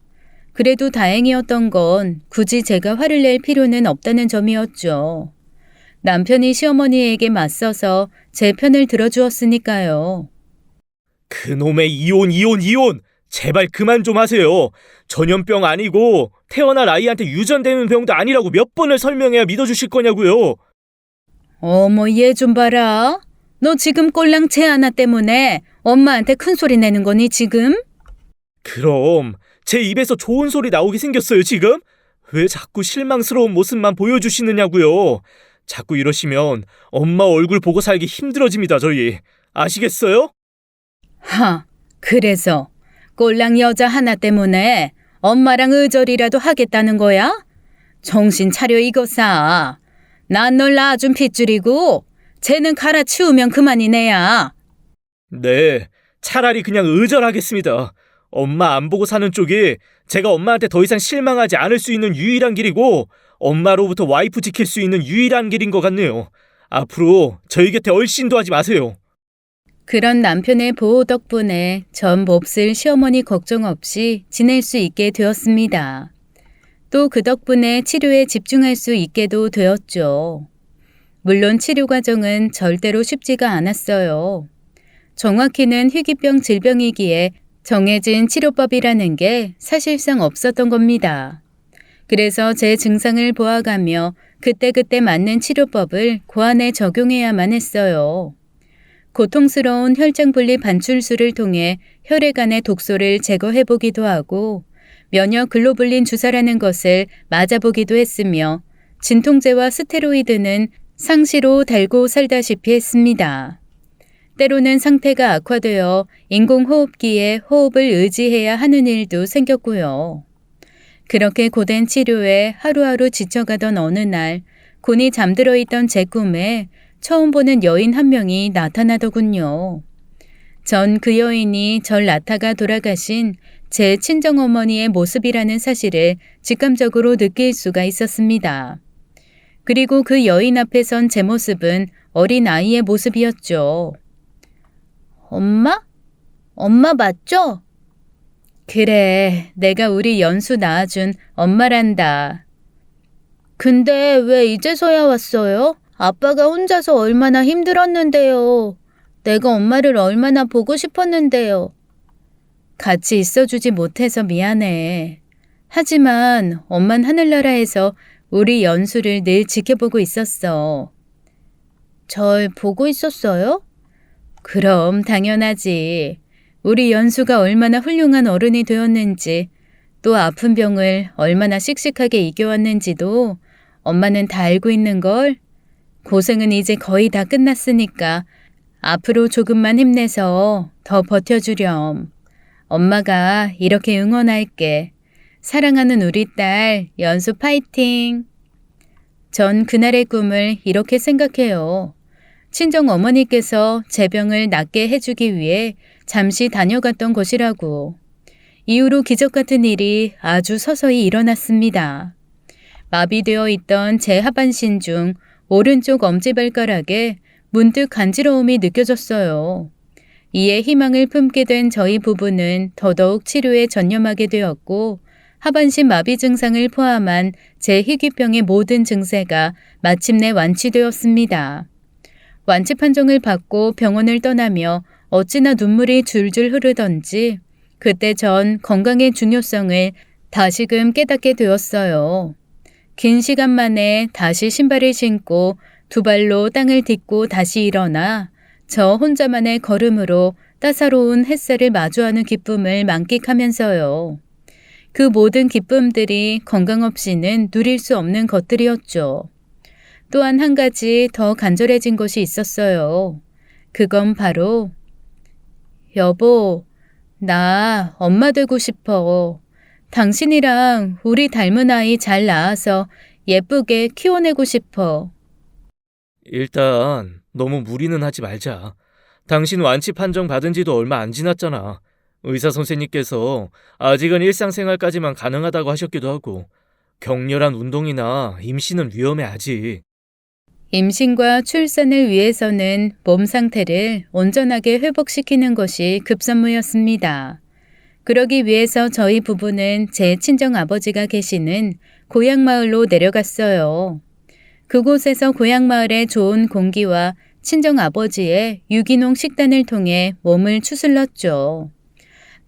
그래도 다행이었던 건 굳이 제가 화를 낼 필요는 없다는 점이었죠. 남편이 시어머니에게 맞서서 제 편을 들어주었으니까요. 그놈의 이혼! 제발 그만 좀 하세요. 전염병 아니고 태어날 아이한테 유전되는 병도 아니라고 몇 번을 설명해야 믿어주실 거냐고요. 어머, 얘 좀 봐라. 너 지금 꼴랑채 하나 때문에 엄마한테 큰 소리 내는 거니 지금? 그럼 제 입에서 좋은 소리 나오게 생겼어요 지금? 왜 자꾸 실망스러운 모습만 보여주시느냐고요. 자꾸 이러시면 엄마 얼굴 보고 살기 힘들어집니다 저희. 아시겠어요? 그래서 꼴랑 여자 하나 때문에 엄마랑 의절이라도 하겠다는 거야? 정신 차려 이거사. 난 널 낳아준 핏줄이고 쟤는 갈아치우면 그만이네야. 네, 차라리 그냥 의절하겠습니다. 엄마 안 보고 사는 쪽이 제가 엄마한테 더 이상 실망하지 않을 수 있는 유일한 길이고 엄마로부터 와이프 지킬 수 있는 유일한 길인 것 같네요. 앞으로 저희 곁에 얼씬도 하지 마세요. 그런 남편의 보호 덕분에 전 몹쓸 시어머니 걱정 없이 지낼 수 있게 되었습니다. 또 그 덕분에 치료에 집중할 수 있게도 되었죠. 물론 치료 과정은 절대로 쉽지가 않았어요. 정확히는 희귀병 질병이기에 정해진 치료법이라는 게 사실상 없었던 겁니다. 그래서 제 증상을 보아가며 그때그때 맞는 치료법을 고안에 적용해야만 했어요. 고통스러운 혈장분리 반출술을 통해 혈액 안의 독소를 제거해보기도 하고 면역 글로불린 주사라는 것을 맞아보기도 했으며 진통제와 스테로이드는 상시로 달고 살다시피 했습니다. 때로는 상태가 악화되어 인공호흡기에 호흡을 의지해야 하는 일도 생겼고요. 그렇게 고된 치료에 하루하루 지쳐가던 어느 날 곤히 잠들어 있던 제 꿈에 처음 보는 여인 한 명이 나타나더군요. 전 그 여인이 절 낳다가 돌아가신 제 친정어머니의 모습이라는 사실을 직감적으로 느낄 수가 있었습니다. 그리고 그 여인 앞에 선 제 모습은 어린 아이의 모습이었죠. 엄마? 엄마 맞죠? 그래, 내가 우리 연수 낳아준 엄마란다. 근데 왜 이제서야 왔어요? 아빠가 혼자서 얼마나 힘들었는데요. 내가 엄마를 얼마나 보고 싶었는데요. 같이 있어주지 못해서 미안해. 하지만 엄만 하늘나라에서 우리 연수를 늘 지켜보고 있었어. 절 보고 있었어요? 그럼 당연하지. 우리 연수가 얼마나 훌륭한 어른이 되었는지, 또 아픈 병을 얼마나 씩씩하게 이겨왔는지도 엄마는 다 알고 있는걸. 고생은 이제 거의 다 끝났으니까 앞으로 조금만 힘내서 더 버텨주렴. 엄마가 이렇게 응원할게. 사랑하는 우리 딸 연수 파이팅. 전 그날의 꿈을 이렇게 생각해요. 친정 어머니께서 제 병을 낫게 해주기 위해 잠시 다녀갔던 것이라고. 이후로 기적 같은 일이 아주 서서히 일어났습니다. 마비되어 있던 제 하반신 중 오른쪽 엄지발가락에 문득 간지러움이 느껴졌어요. 이에 희망을 품게 된 저희 부부는 더더욱 치료에 전념하게 되었고 하반신 마비 증상을 포함한 제 희귀병의 모든 증세가 마침내 완치되었습니다. 완치 판정을 받고 병원을 떠나며 어찌나 눈물이 줄줄 흐르던지 그때 전 건강의 중요성을 다시금 깨닫게 되었어요. 긴 시간 만에 다시 신발을 신고 두 발로 땅을 딛고 다시 일어나 저 혼자만의 걸음으로 따사로운 햇살을 마주하는 기쁨을 만끽하면서요. 그 모든 기쁨들이 건강 없이는 누릴 수 없는 것들이었죠. 또한 한 가지 더 간절해진 것이 있었어요. 그건 바로 여보, 나 엄마 되고 싶어. 당신이랑 우리 닮은 아이 잘 낳아서 예쁘게 키워내고 싶어. 일단 너무 무리는 하지 말자. 당신 완치 판정 받은 지도 얼마 안 지났잖아. 의사 선생님께서 아직은 일상생활까지만 가능하다고 하셨기도 하고 격렬한 운동이나 임신은 위험해 아직. 임신과 출산을 위해서는 몸 상태를 온전하게 회복시키는 것이 급선무였습니다. 그러기 위해서 저희 부부는 제 친정아버지가 계시는 고향마을로 내려갔어요. 그곳에서 고향마을의 좋은 공기와 친정아버지의 유기농 식단을 통해 몸을 추슬렀죠.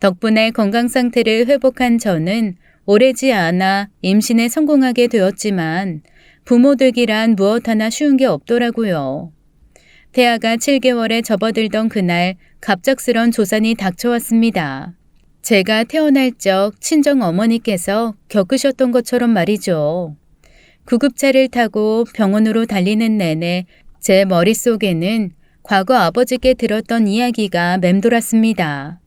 덕분에 건강 상태를 회복한 저는 오래지 않아 임신에 성공하게 되었지만 부모 되기란 무엇 하나 쉬운 게 없더라고요. 태아가 7개월에 접어들던 그날 갑작스런 조산이 닥쳐왔습니다. 제가 태어날 적 친정 어머니께서 겪으셨던 것처럼 말이죠. 구급차를 타고 병원으로 달리는 내내 제 머릿속에는 과거 아버지께 들었던 이야기가 맴돌았습니다.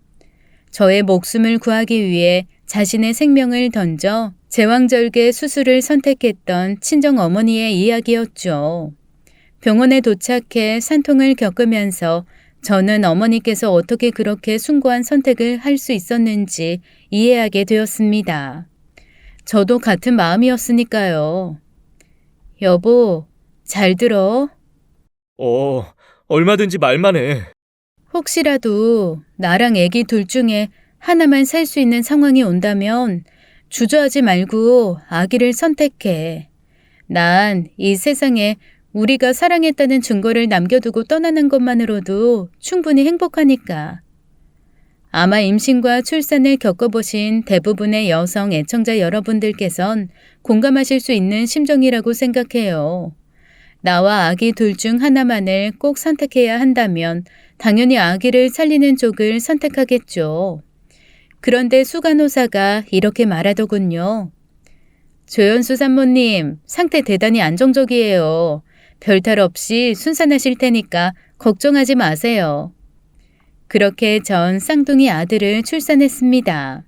저의 목숨을 구하기 위해 자신의 생명을 던져 제왕절개 수술을 선택했던 친정 어머니의 이야기였죠. 병원에 도착해 산통을 겪으면서 저는 어머니께서 어떻게 그렇게 숭고한 선택을 할 수 있었는지 이해하게 되었습니다. 저도 같은 마음이었으니까요. 여보, 잘 들어. 얼마든지 말만 해. 혹시라도 나랑 애기 둘 중에 하나만 살 수 있는 상황이 온다면 주저하지 말고 아기를 선택해. 난 이 세상에 우리가 사랑했다는 증거를 남겨두고 떠나는 것만으로도 충분히 행복하니까. 아마 임신과 출산을 겪어보신 대부분의 여성 애청자 여러분들께선 공감하실 수 있는 심정이라고 생각해요. 나와 아기 둘 중 하나만을 꼭 선택해야 한다면 당연히 아기를 살리는 쪽을 선택하겠죠. 그런데 수간호사가 이렇게 말하더군요. 조연수 산모님, 상태 대단히 안정적이에요. 별탈 없이 순산하실 테니까 걱정하지 마세요. 그렇게 전 쌍둥이 아들을 출산했습니다.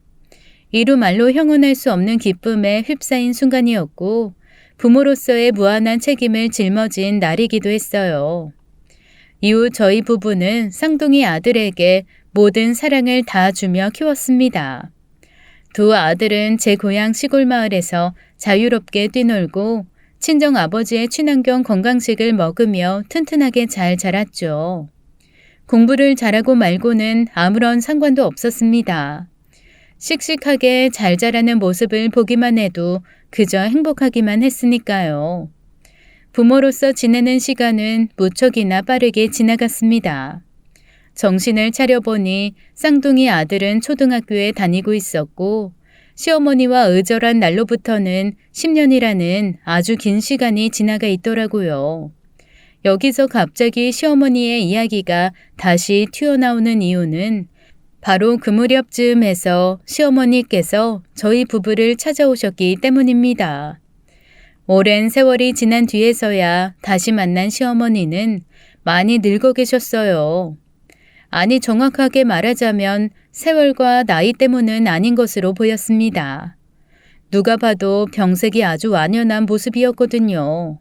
이루 말로 형언할 수 없는 기쁨에 휩싸인 순간이었고 부모로서의 무한한 책임을 짊어진 날이기도 했어요. 이후 저희 부부는 쌍둥이 아들에게 모든 사랑을 다 주며 키웠습니다. 두 아들은 제 고향 시골 마을에서 자유롭게 뛰놀고 친정 아버지의 친환경 건강식을 먹으며 튼튼하게 잘 자랐죠. 공부를 잘하고 말고는 아무런 상관도 없었습니다. 씩씩하게 잘 자라는 모습을 보기만 해도 그저 행복하기만 했으니까요. 부모로서 지내는 시간은 무척이나 빠르게 지나갔습니다. 정신을 차려보니 쌍둥이 아들은 초등학교에 다니고 있었고 시어머니와 의절한 날로부터는 10년이라는 아주 긴 시간이 지나가 있더라고요. 여기서 갑자기 시어머니의 이야기가 다시 튀어나오는 이유는 바로 그 무렵쯤에서 시어머니께서 저희 부부를 찾아오셨기 때문입니다. 오랜 세월이 지난 뒤에서야 다시 만난 시어머니는 많이 늙어 계셨어요. 아니 정확하게 말하자면 세월과 나이 때문은 아닌 것으로 보였습니다. 누가 봐도 병색이 아주 완연한 모습이었거든요.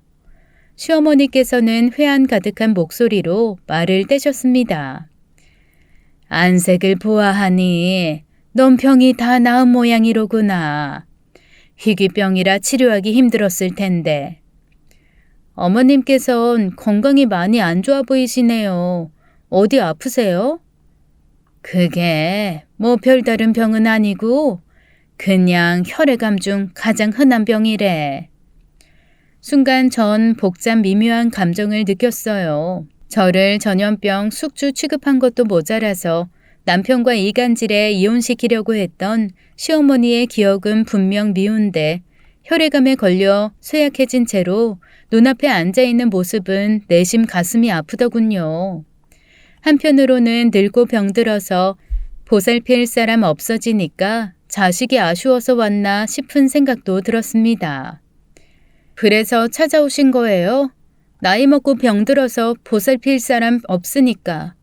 시어머니께서는 회한 가득한 목소리로 말을 떼셨습니다. 안색을 보아하니 넌 병이 다 나은 모양이로구나. 희귀병이라 치료하기 힘들었을 텐데. 어머님께선 건강이 많이 안 좋아 보이시네요. 어디 아프세요? 그게 뭐 별다른 병은 아니고 그냥 혈액암 중 가장 흔한 병이래. 순간 전 복잡 미묘한 감정을 느꼈어요. 저를 전염병 숙주 취급한 것도 모자라서 남편과 이간질에 이혼시키려고 했던 시어머니의 기억은 분명 미운데 혈액암에 걸려 쇠약해진 채로 눈앞에 앉아있는 모습은 내심 가슴이 아프더군요. 한편으로는 늙고 병들어서 보살필 사람 없어지니까 자식이 아쉬워서 왔나 싶은 생각도 들었습니다. 그래서 찾아오신 거예요? 나이 먹고 병들어서 보살필 사람 없으니까.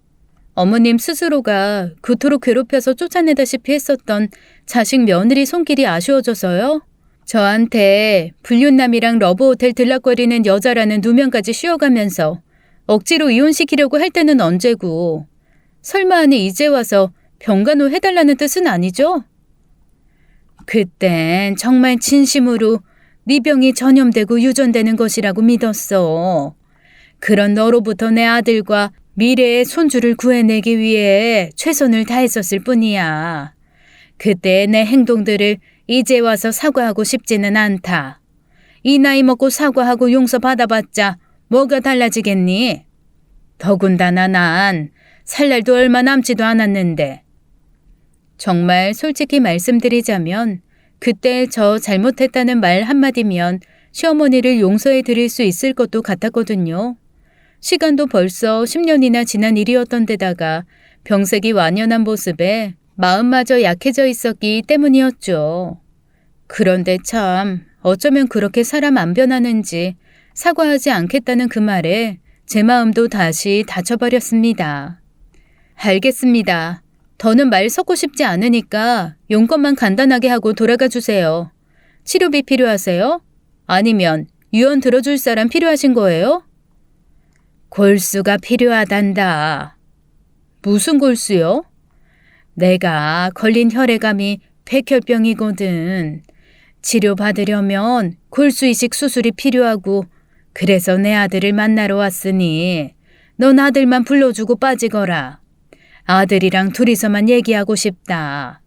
어머님 스스로가 그토록 괴롭혀서 쫓아내다시피 했었던 자식 며느리 손길이 아쉬워져서요? 저한테 불륜남이랑 러브호텔 들락거리는 여자라는 누명까지 씌워가면서 억지로 이혼시키려고 할 때는 언제고. 설마 아니 이제 와서 병간호 해달라는 뜻은 아니죠? 그땐 정말 진심으로 네 병이 전염되고 유전되는 것이라고 믿었어. 그런 너로부터 내 아들과 미래의 손주를 구해내기 위해 최선을 다했었을 뿐이야. 그때 내 행동들을 이제 와서 사과하고 싶지는 않다. 이 나이 먹고 사과하고 용서받아봤자 뭐가 달라지겠니? 더군다나 난 살 날도 얼마 남지도 않았는데. 정말 솔직히 말씀드리자면 그때 저 잘못했다는 말 한마디면 시어머니를 용서해 드릴 수 있을 것도 같았거든요. 시간도 벌써 10년이나 지난 일이었던 데다가 병색이 완연한 모습에 마음마저 약해져 있었기 때문이었죠. 그런데 참 어쩌면 그렇게 사람 안 변하는지 사과하지 않겠다는 그 말에 제 마음도 다시 닫혀버렸습니다. 알겠습니다. 더는 말 섞고 싶지 않으니까 용건만 간단하게 하고 돌아가 주세요. 치료비 필요하세요? 아니면 유언 들어줄 사람 필요하신 거예요? 골수가 필요하단다. 무슨 골수요? 내가 걸린 혈액암이 백혈병이거든. 치료받으려면 골수이식 수술이 필요하고 그래서 내 아들을 만나러 왔으니 넌 아들만 불러주고 빠지거라. 아들이랑 둘이서만 얘기하고 싶다.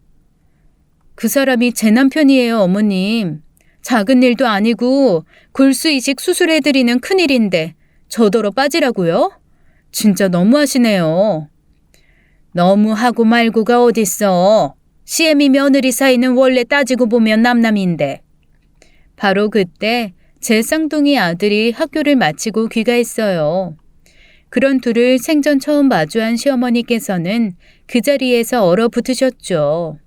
그 사람이 제 남편이에요, 어머님. 작은 일도 아니고 골수이식 수술해드리는 큰일인데 저더러 빠지라고요? 진짜 너무하시네요. 너무하고 말고가 어딨어. 시애미 며느리 사이는 원래 따지고 보면 남남인데. 바로 그때 제 쌍둥이 아들이 학교를 마치고 귀가했어요. 그런 둘을 생전 처음 마주한 시어머니께서는 그 자리에서 얼어붙으셨죠.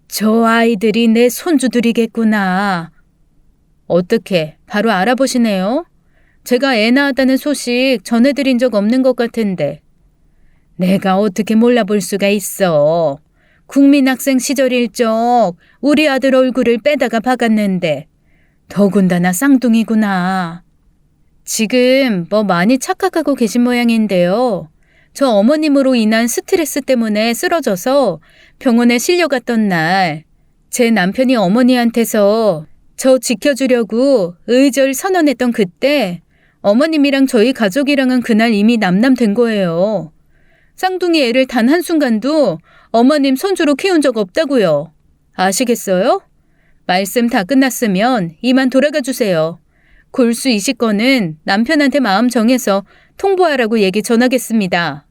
저 아이들이 내 손주들이겠구나. 어떻게 바로 알아보시네요? 제가 애 낳았다는 소식 전해드린 적 없는 것 같은데. 내가 어떻게 몰라볼 수가 있어. 국민학생 시절일 적 우리 아들 얼굴을 빼다가 박았는데 더군다나 쌍둥이구나. 지금 뭐 많이 착각하고 계신 모양인데요. 저 어머님으로 인한 스트레스 때문에 쓰러져서 병원에 실려갔던 날 제 남편이 어머니한테서 저 지켜주려고 의절 선언했던 그때 어머님이랑 저희 가족이랑은 그날 이미 남남된 거예요. 쌍둥이 애를 단 한순간도 어머님 손주로 키운 적 없다고요. 아시겠어요? 말씀 다 끝났으면 이만 돌아가 주세요. 골수 이식 건은 남편한테 마음 정해서 통보하라고 얘기 전하겠습니다.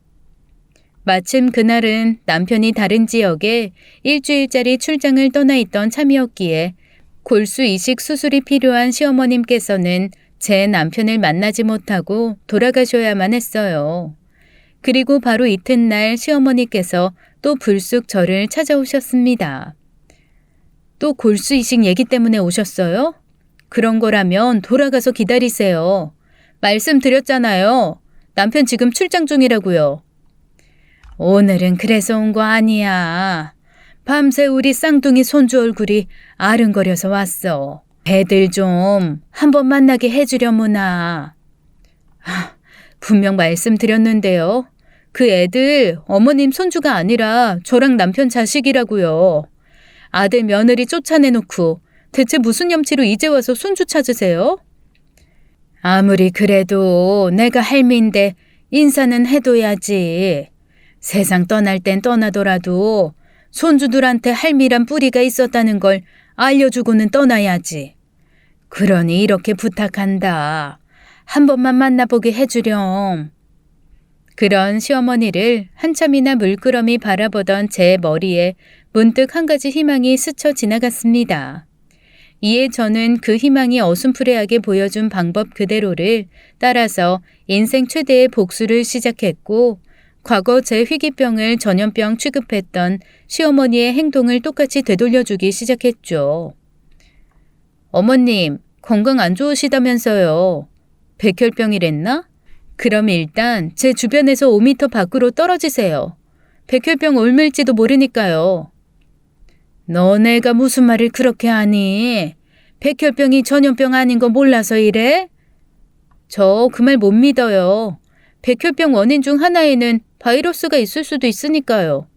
마침 그날은 남편이 다른 지역에 일주일짜리 출장을 떠나 있던 참이었기에 골수 이식 수술이 필요한 시어머님께서는 제 남편을 만나지 못하고 돌아가셔야만 했어요. 그리고 바로 이튿날 시어머니께서 또 불쑥 저를 찾아오셨습니다. 또 골수 이식 얘기 때문에 오셨어요? 그런 거라면 돌아가서 기다리세요. 말씀드렸잖아요. 남편 지금 출장 중이라고요. 오늘은 그래서 온 거 아니야. 밤새 우리 쌍둥이 손주 얼굴이 아른거려서 왔어. 애들 좀 한번 만나게 해주려무나. 분명 말씀드렸는데요. 그 애들 어머님 손주가 아니라 저랑 남편 자식이라고요. 아들 며느리 쫓아내놓고 대체 무슨 염치로 이제 와서 손주 찾으세요? 아무리 그래도 내가 할미인데 인사는 해둬야지. 세상 떠날 땐 떠나더라도 손주들한테 할미란 뿌리가 있었다는 걸 알려주고는 떠나야지. 그러니 이렇게 부탁한다. 한 번만 만나보게 해주렴. 그런 시어머니를 한참이나 물끄러미 바라보던 제 머리에 문득 한 가지 희망이 스쳐 지나갔습니다. 이에 저는 그 희망이 어슴푸레하게 보여준 방법 그대로를 따라서 인생 최대의 복수를 시작했고 과거 제 희귀병을 전염병 취급했던 시어머니의 행동을 똑같이 되돌려주기 시작했죠. 어머님, 건강 안 좋으시다면서요. 백혈병이랬나? 그럼 일단 제 주변에서 5m 밖으로 떨어지세요. 백혈병 옮을지도 모르니까요. 너네가 무슨 말을 그렇게 하니? 백혈병이 전염병 아닌 거 몰라서 이래? 저 그 말 못 믿어요. 백혈병 원인 중 하나에는 바이러스가 있을 수도 있으니까요.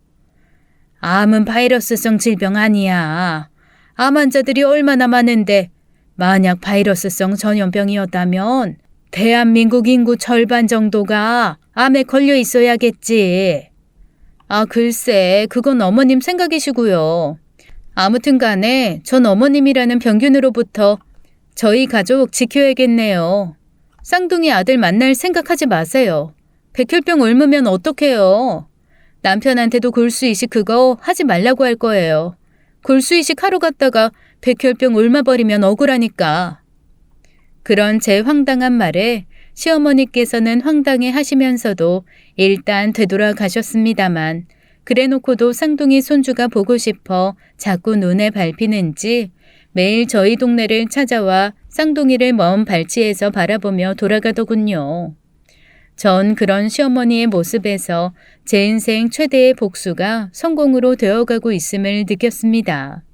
암은 바이러스성 질병 아니야. 암 환자들이 얼마나 많은데 만약 바이러스성 전염병이었다면 대한민국 인구 절반 정도가 암에 걸려 있어야겠지. 아, 글쎄, 그건 어머님 생각이시고요. 아무튼 간에 전 어머님이라는 병균으로부터 저희 가족 지켜야겠네요. 쌍둥이 아들 만날 생각하지 마세요. 백혈병 옮으면 어떡해요. 남편한테도 골수이식 그거 하지 말라고 할 거예요. 골수이식 하러 갔다가 백혈병 옮아버리면 억울하니까. 그런 제 황당한 말에 시어머니께서는 황당해 하시면서도 일단 되돌아가셨습니다만 그래놓고도 쌍둥이 손주가 보고 싶어 자꾸 눈에 밟히는지 매일 저희 동네를 찾아와 쌍둥이를 먼 발치에서 바라보며 돌아가더군요. 전 그런 시어머니의 모습에서 제 인생 최대의 복수가 성공으로 되어가고 있음을 느꼈습니다.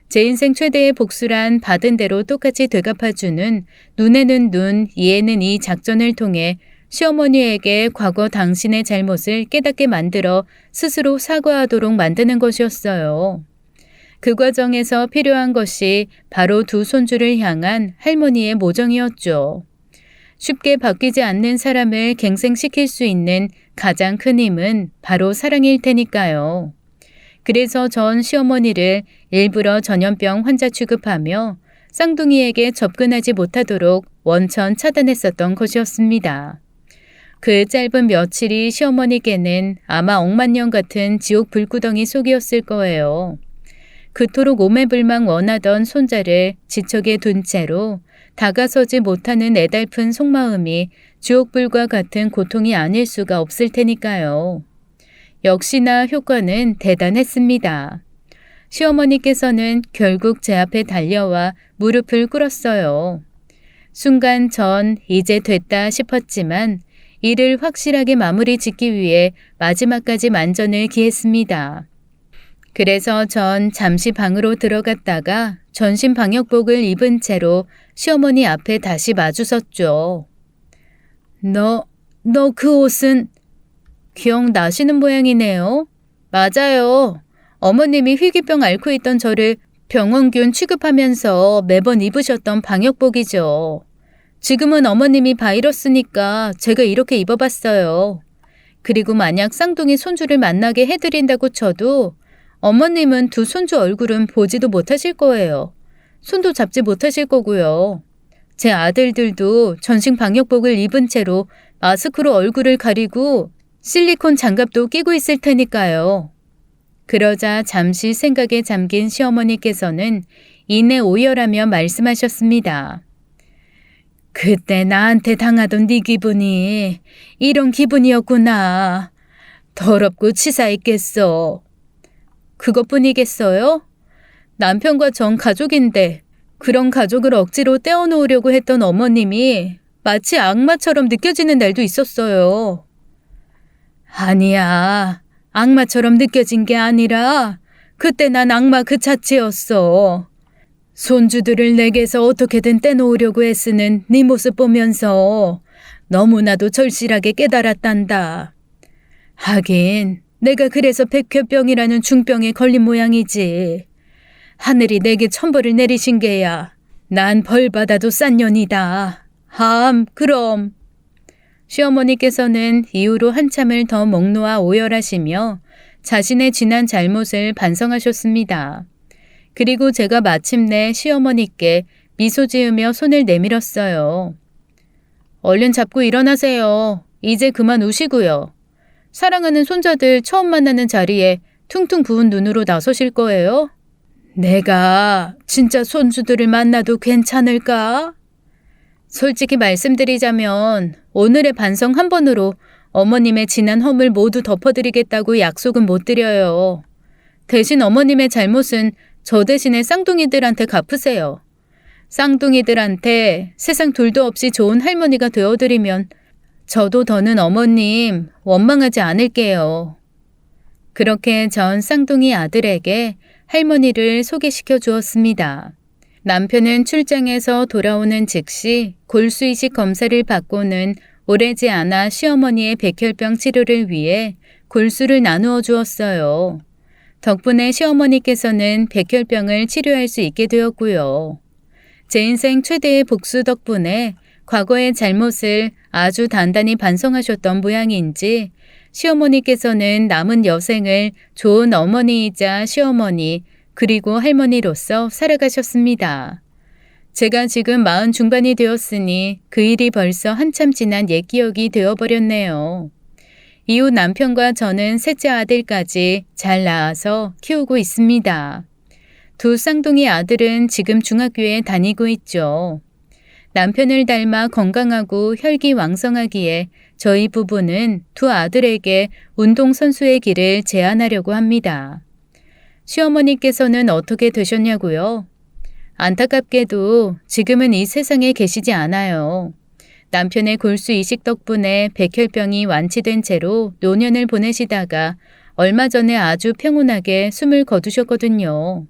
제 인생 최대의 복수란 받은 대로 똑같이 되갚아주는 눈에는 눈, 이에는 이 작전을 통해 시어머니에게 과거 당신의 잘못을 깨닫게 만들어 스스로 사과하도록 만드는 것이었어요. 그 과정에서 필요한 것이 바로 두 손주를 향한 할머니의 모정이었죠. 쉽게 바뀌지 않는 사람을 갱생시킬 수 있는 가장 큰 힘은 바로 사랑일 테니까요. 그래서 전 시어머니를 일부러 전염병 환자 취급하며 쌍둥이에게 접근하지 못하도록 원천 차단했었던 것이었습니다. 그 짧은 며칠이 시어머니께는 아마 억만년 같은 지옥 불구덩이 속이었을 거예요. 그토록 오매불망 원하던 손자를 지척에 둔 채로 다가서지 못하는 애달픈 속마음이 지옥불과 같은 고통이 아닐 수가 없을 테니까요. 역시나 효과는 대단했습니다. 시어머니께서는 결국 제 앞에 달려와 무릎을 꿇었어요. 순간 전 이제 됐다 싶었지만 이를 확실하게 마무리 짓기 위해 마지막까지 만전을 기했습니다. 그래서 전 잠시 방으로 들어갔다가 전신 방역복을 입은 채로 시어머니 앞에 다시 마주섰죠. 너 그 옷은 기억나시는 모양이네요. 맞아요. 어머님이 희귀병 앓고 있던 저를 병원균 취급하면서 매번 입으셨던 방역복이죠. 지금은 어머님이 바이러스니까 제가 이렇게 입어봤어요. 그리고 만약 쌍둥이 손주를 만나게 해드린다고 쳐도 어머님은 두 손주 얼굴은 보지도 못하실 거예요. 손도 잡지 못하실 거고요. 제 아들들도 전신 방역복을 입은 채로 마스크로 얼굴을 가리고 실리콘 장갑도 끼고 있을 테니까요. 그러자 잠시 생각에 잠긴 시어머니께서는 이내 오열하며 말씀하셨습니다. 그때 나한테 당하던 네 기분이 이런 기분이었구나. 더럽고 치사했겠어. 그것뿐이겠어요? 남편과 전 가족인데 그런 가족을 억지로 떼어놓으려고 했던 어머님이 마치 악마처럼 느껴지는 날도 있었어요. 아니야. 악마처럼 느껴진 게 아니라 그때 난 악마 그 자체였어. 손주들을 내게서 어떻게든 떼놓으려고 애쓰는 네 모습 보면서 너무나도 절실하게 깨달았단다. 하긴 내가 그래서 백혈병이라는 중병에 걸린 모양이지. 하늘이 내게 천벌을 내리신 게야. 난 벌받아도 싼 년이다. 그럼. 시어머니께서는 이후로 한참을 더 목 놓아 오열하시며 자신의 지난 잘못을 반성하셨습니다. 그리고 제가 마침내 시어머니께 미소 지으며 손을 내밀었어요. 얼른 잡고 일어나세요. 이제 그만 우시고요. 사랑하는 손자들 처음 만나는 자리에 퉁퉁 부은 눈으로 나서실 거예요? 내가 진짜 손주들을 만나도 괜찮을까? 솔직히 말씀드리자면 오늘의 반성 한 번으로 어머님의 지난 허물 모두 덮어드리겠다고 약속은 못 드려요. 대신 어머님의 잘못은 저 대신에 쌍둥이들한테 갚으세요. 쌍둥이들한테 세상 둘도 없이 좋은 할머니가 되어드리면 저도 더는 어머님 원망하지 않을게요. 그렇게 전 쌍둥이 아들에게 할머니를 소개시켜 주었습니다. 남편은 출장에서 돌아오는 즉시 골수이식 검사를 받고는 오래지 않아 시어머니의 백혈병 치료를 위해 골수를 나누어 주었어요. 덕분에 시어머니께서는 백혈병을 치료할 수 있게 되었고요. 제 인생 최대의 복수 덕분에 과거의 잘못을 아주 단단히 반성하셨던 모양인지 시어머니께서는 남은 여생을 좋은 어머니이자 시어머니 그리고 할머니로서 살아가셨습니다. 제가 지금 40 중반이 되었으니 그 일이 벌써 한참 지난 옛 기억이 되어버렸네요. 이후 남편과 저는 셋째 아들까지 잘 낳아서 키우고 있습니다. 두 쌍둥이 아들은 지금 중학교에 다니고 있죠. 남편을 닮아 건강하고 혈기왕성하기에 저희 부부는 두 아들에게 운동선수의 길을 제안하려고 합니다. 시어머니께서는 어떻게 되셨냐고요? 안타깝게도 지금은 이 세상에 계시지 않아요. 남편의 골수 이식 덕분에 백혈병이 완치된 채로 노년을 보내시다가 얼마 전에 아주 평온하게 숨을 거두셨거든요.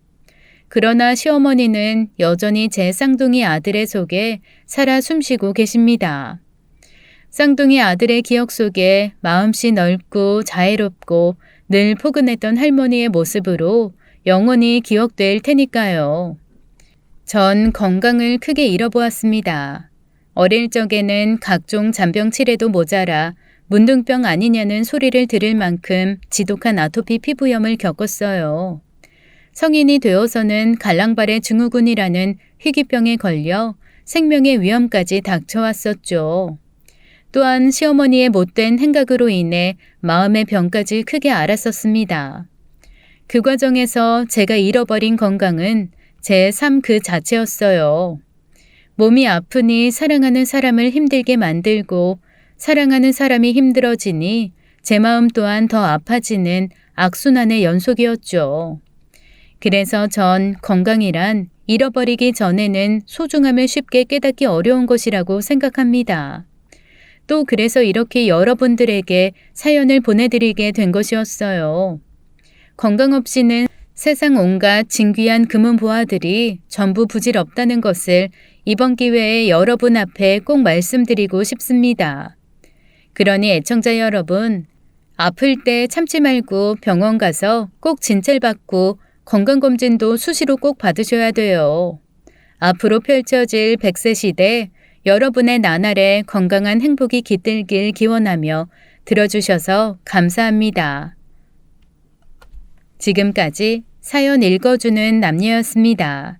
그러나 시어머니는 여전히 제 쌍둥이 아들의 속에 살아 숨쉬고 계십니다. 쌍둥이 아들의 기억 속에 마음씨 넓고 자애롭고 늘 포근했던 할머니의 모습으로 영원히 기억될 테니까요. 전 건강을 크게 잃어보았습니다. 어릴 적에는 각종 잔병 치레도 모자라 문둥병 아니냐는 소리를 들을 만큼 지독한 아토피 피부염을 겪었어요. 성인이 되어서는 갈랑발의 증후군이라는 희귀병에 걸려 생명의 위험까지 닥쳐왔었죠. 또한 시어머니의 못된 행각으로 인해 마음의 병까지 크게 앓았었습니다. 그 과정에서 제가 잃어버린 건강은 제 삶 그 자체였어요. 몸이 아프니 사랑하는 사람을 힘들게 만들고 사랑하는 사람이 힘들어지니 제 마음 또한 더 아파지는 악순환의 연속이었죠. 그래서 전 건강이란 잃어버리기 전에는 소중함을 쉽게 깨닫기 어려운 것이라고 생각합니다. 또 그래서 이렇게 여러분들에게 사연을 보내드리게 된 것이었어요. 건강 없이는 세상 온갖 진귀한 금은보화들이 전부 부질없다는 것을 이번 기회에 여러분 앞에 꼭 말씀드리고 싶습니다. 그러니 애청자 여러분, 아플 때 참지 말고 병원 가서 꼭 진찰 받고 건강검진도 수시로 꼭 받으셔야 돼요. 앞으로 펼쳐질 100세 시대 여러분의 나날에 건강한 행복이 깃들길 기원하며 들어주셔서 감사합니다. 지금까지 사연 읽어주는 남녀였습니다.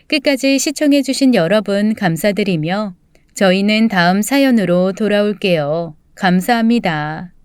끝까지 시청해주신 여러분 감사드리며 저희는 다음 사연으로 돌아올게요. 감사합니다.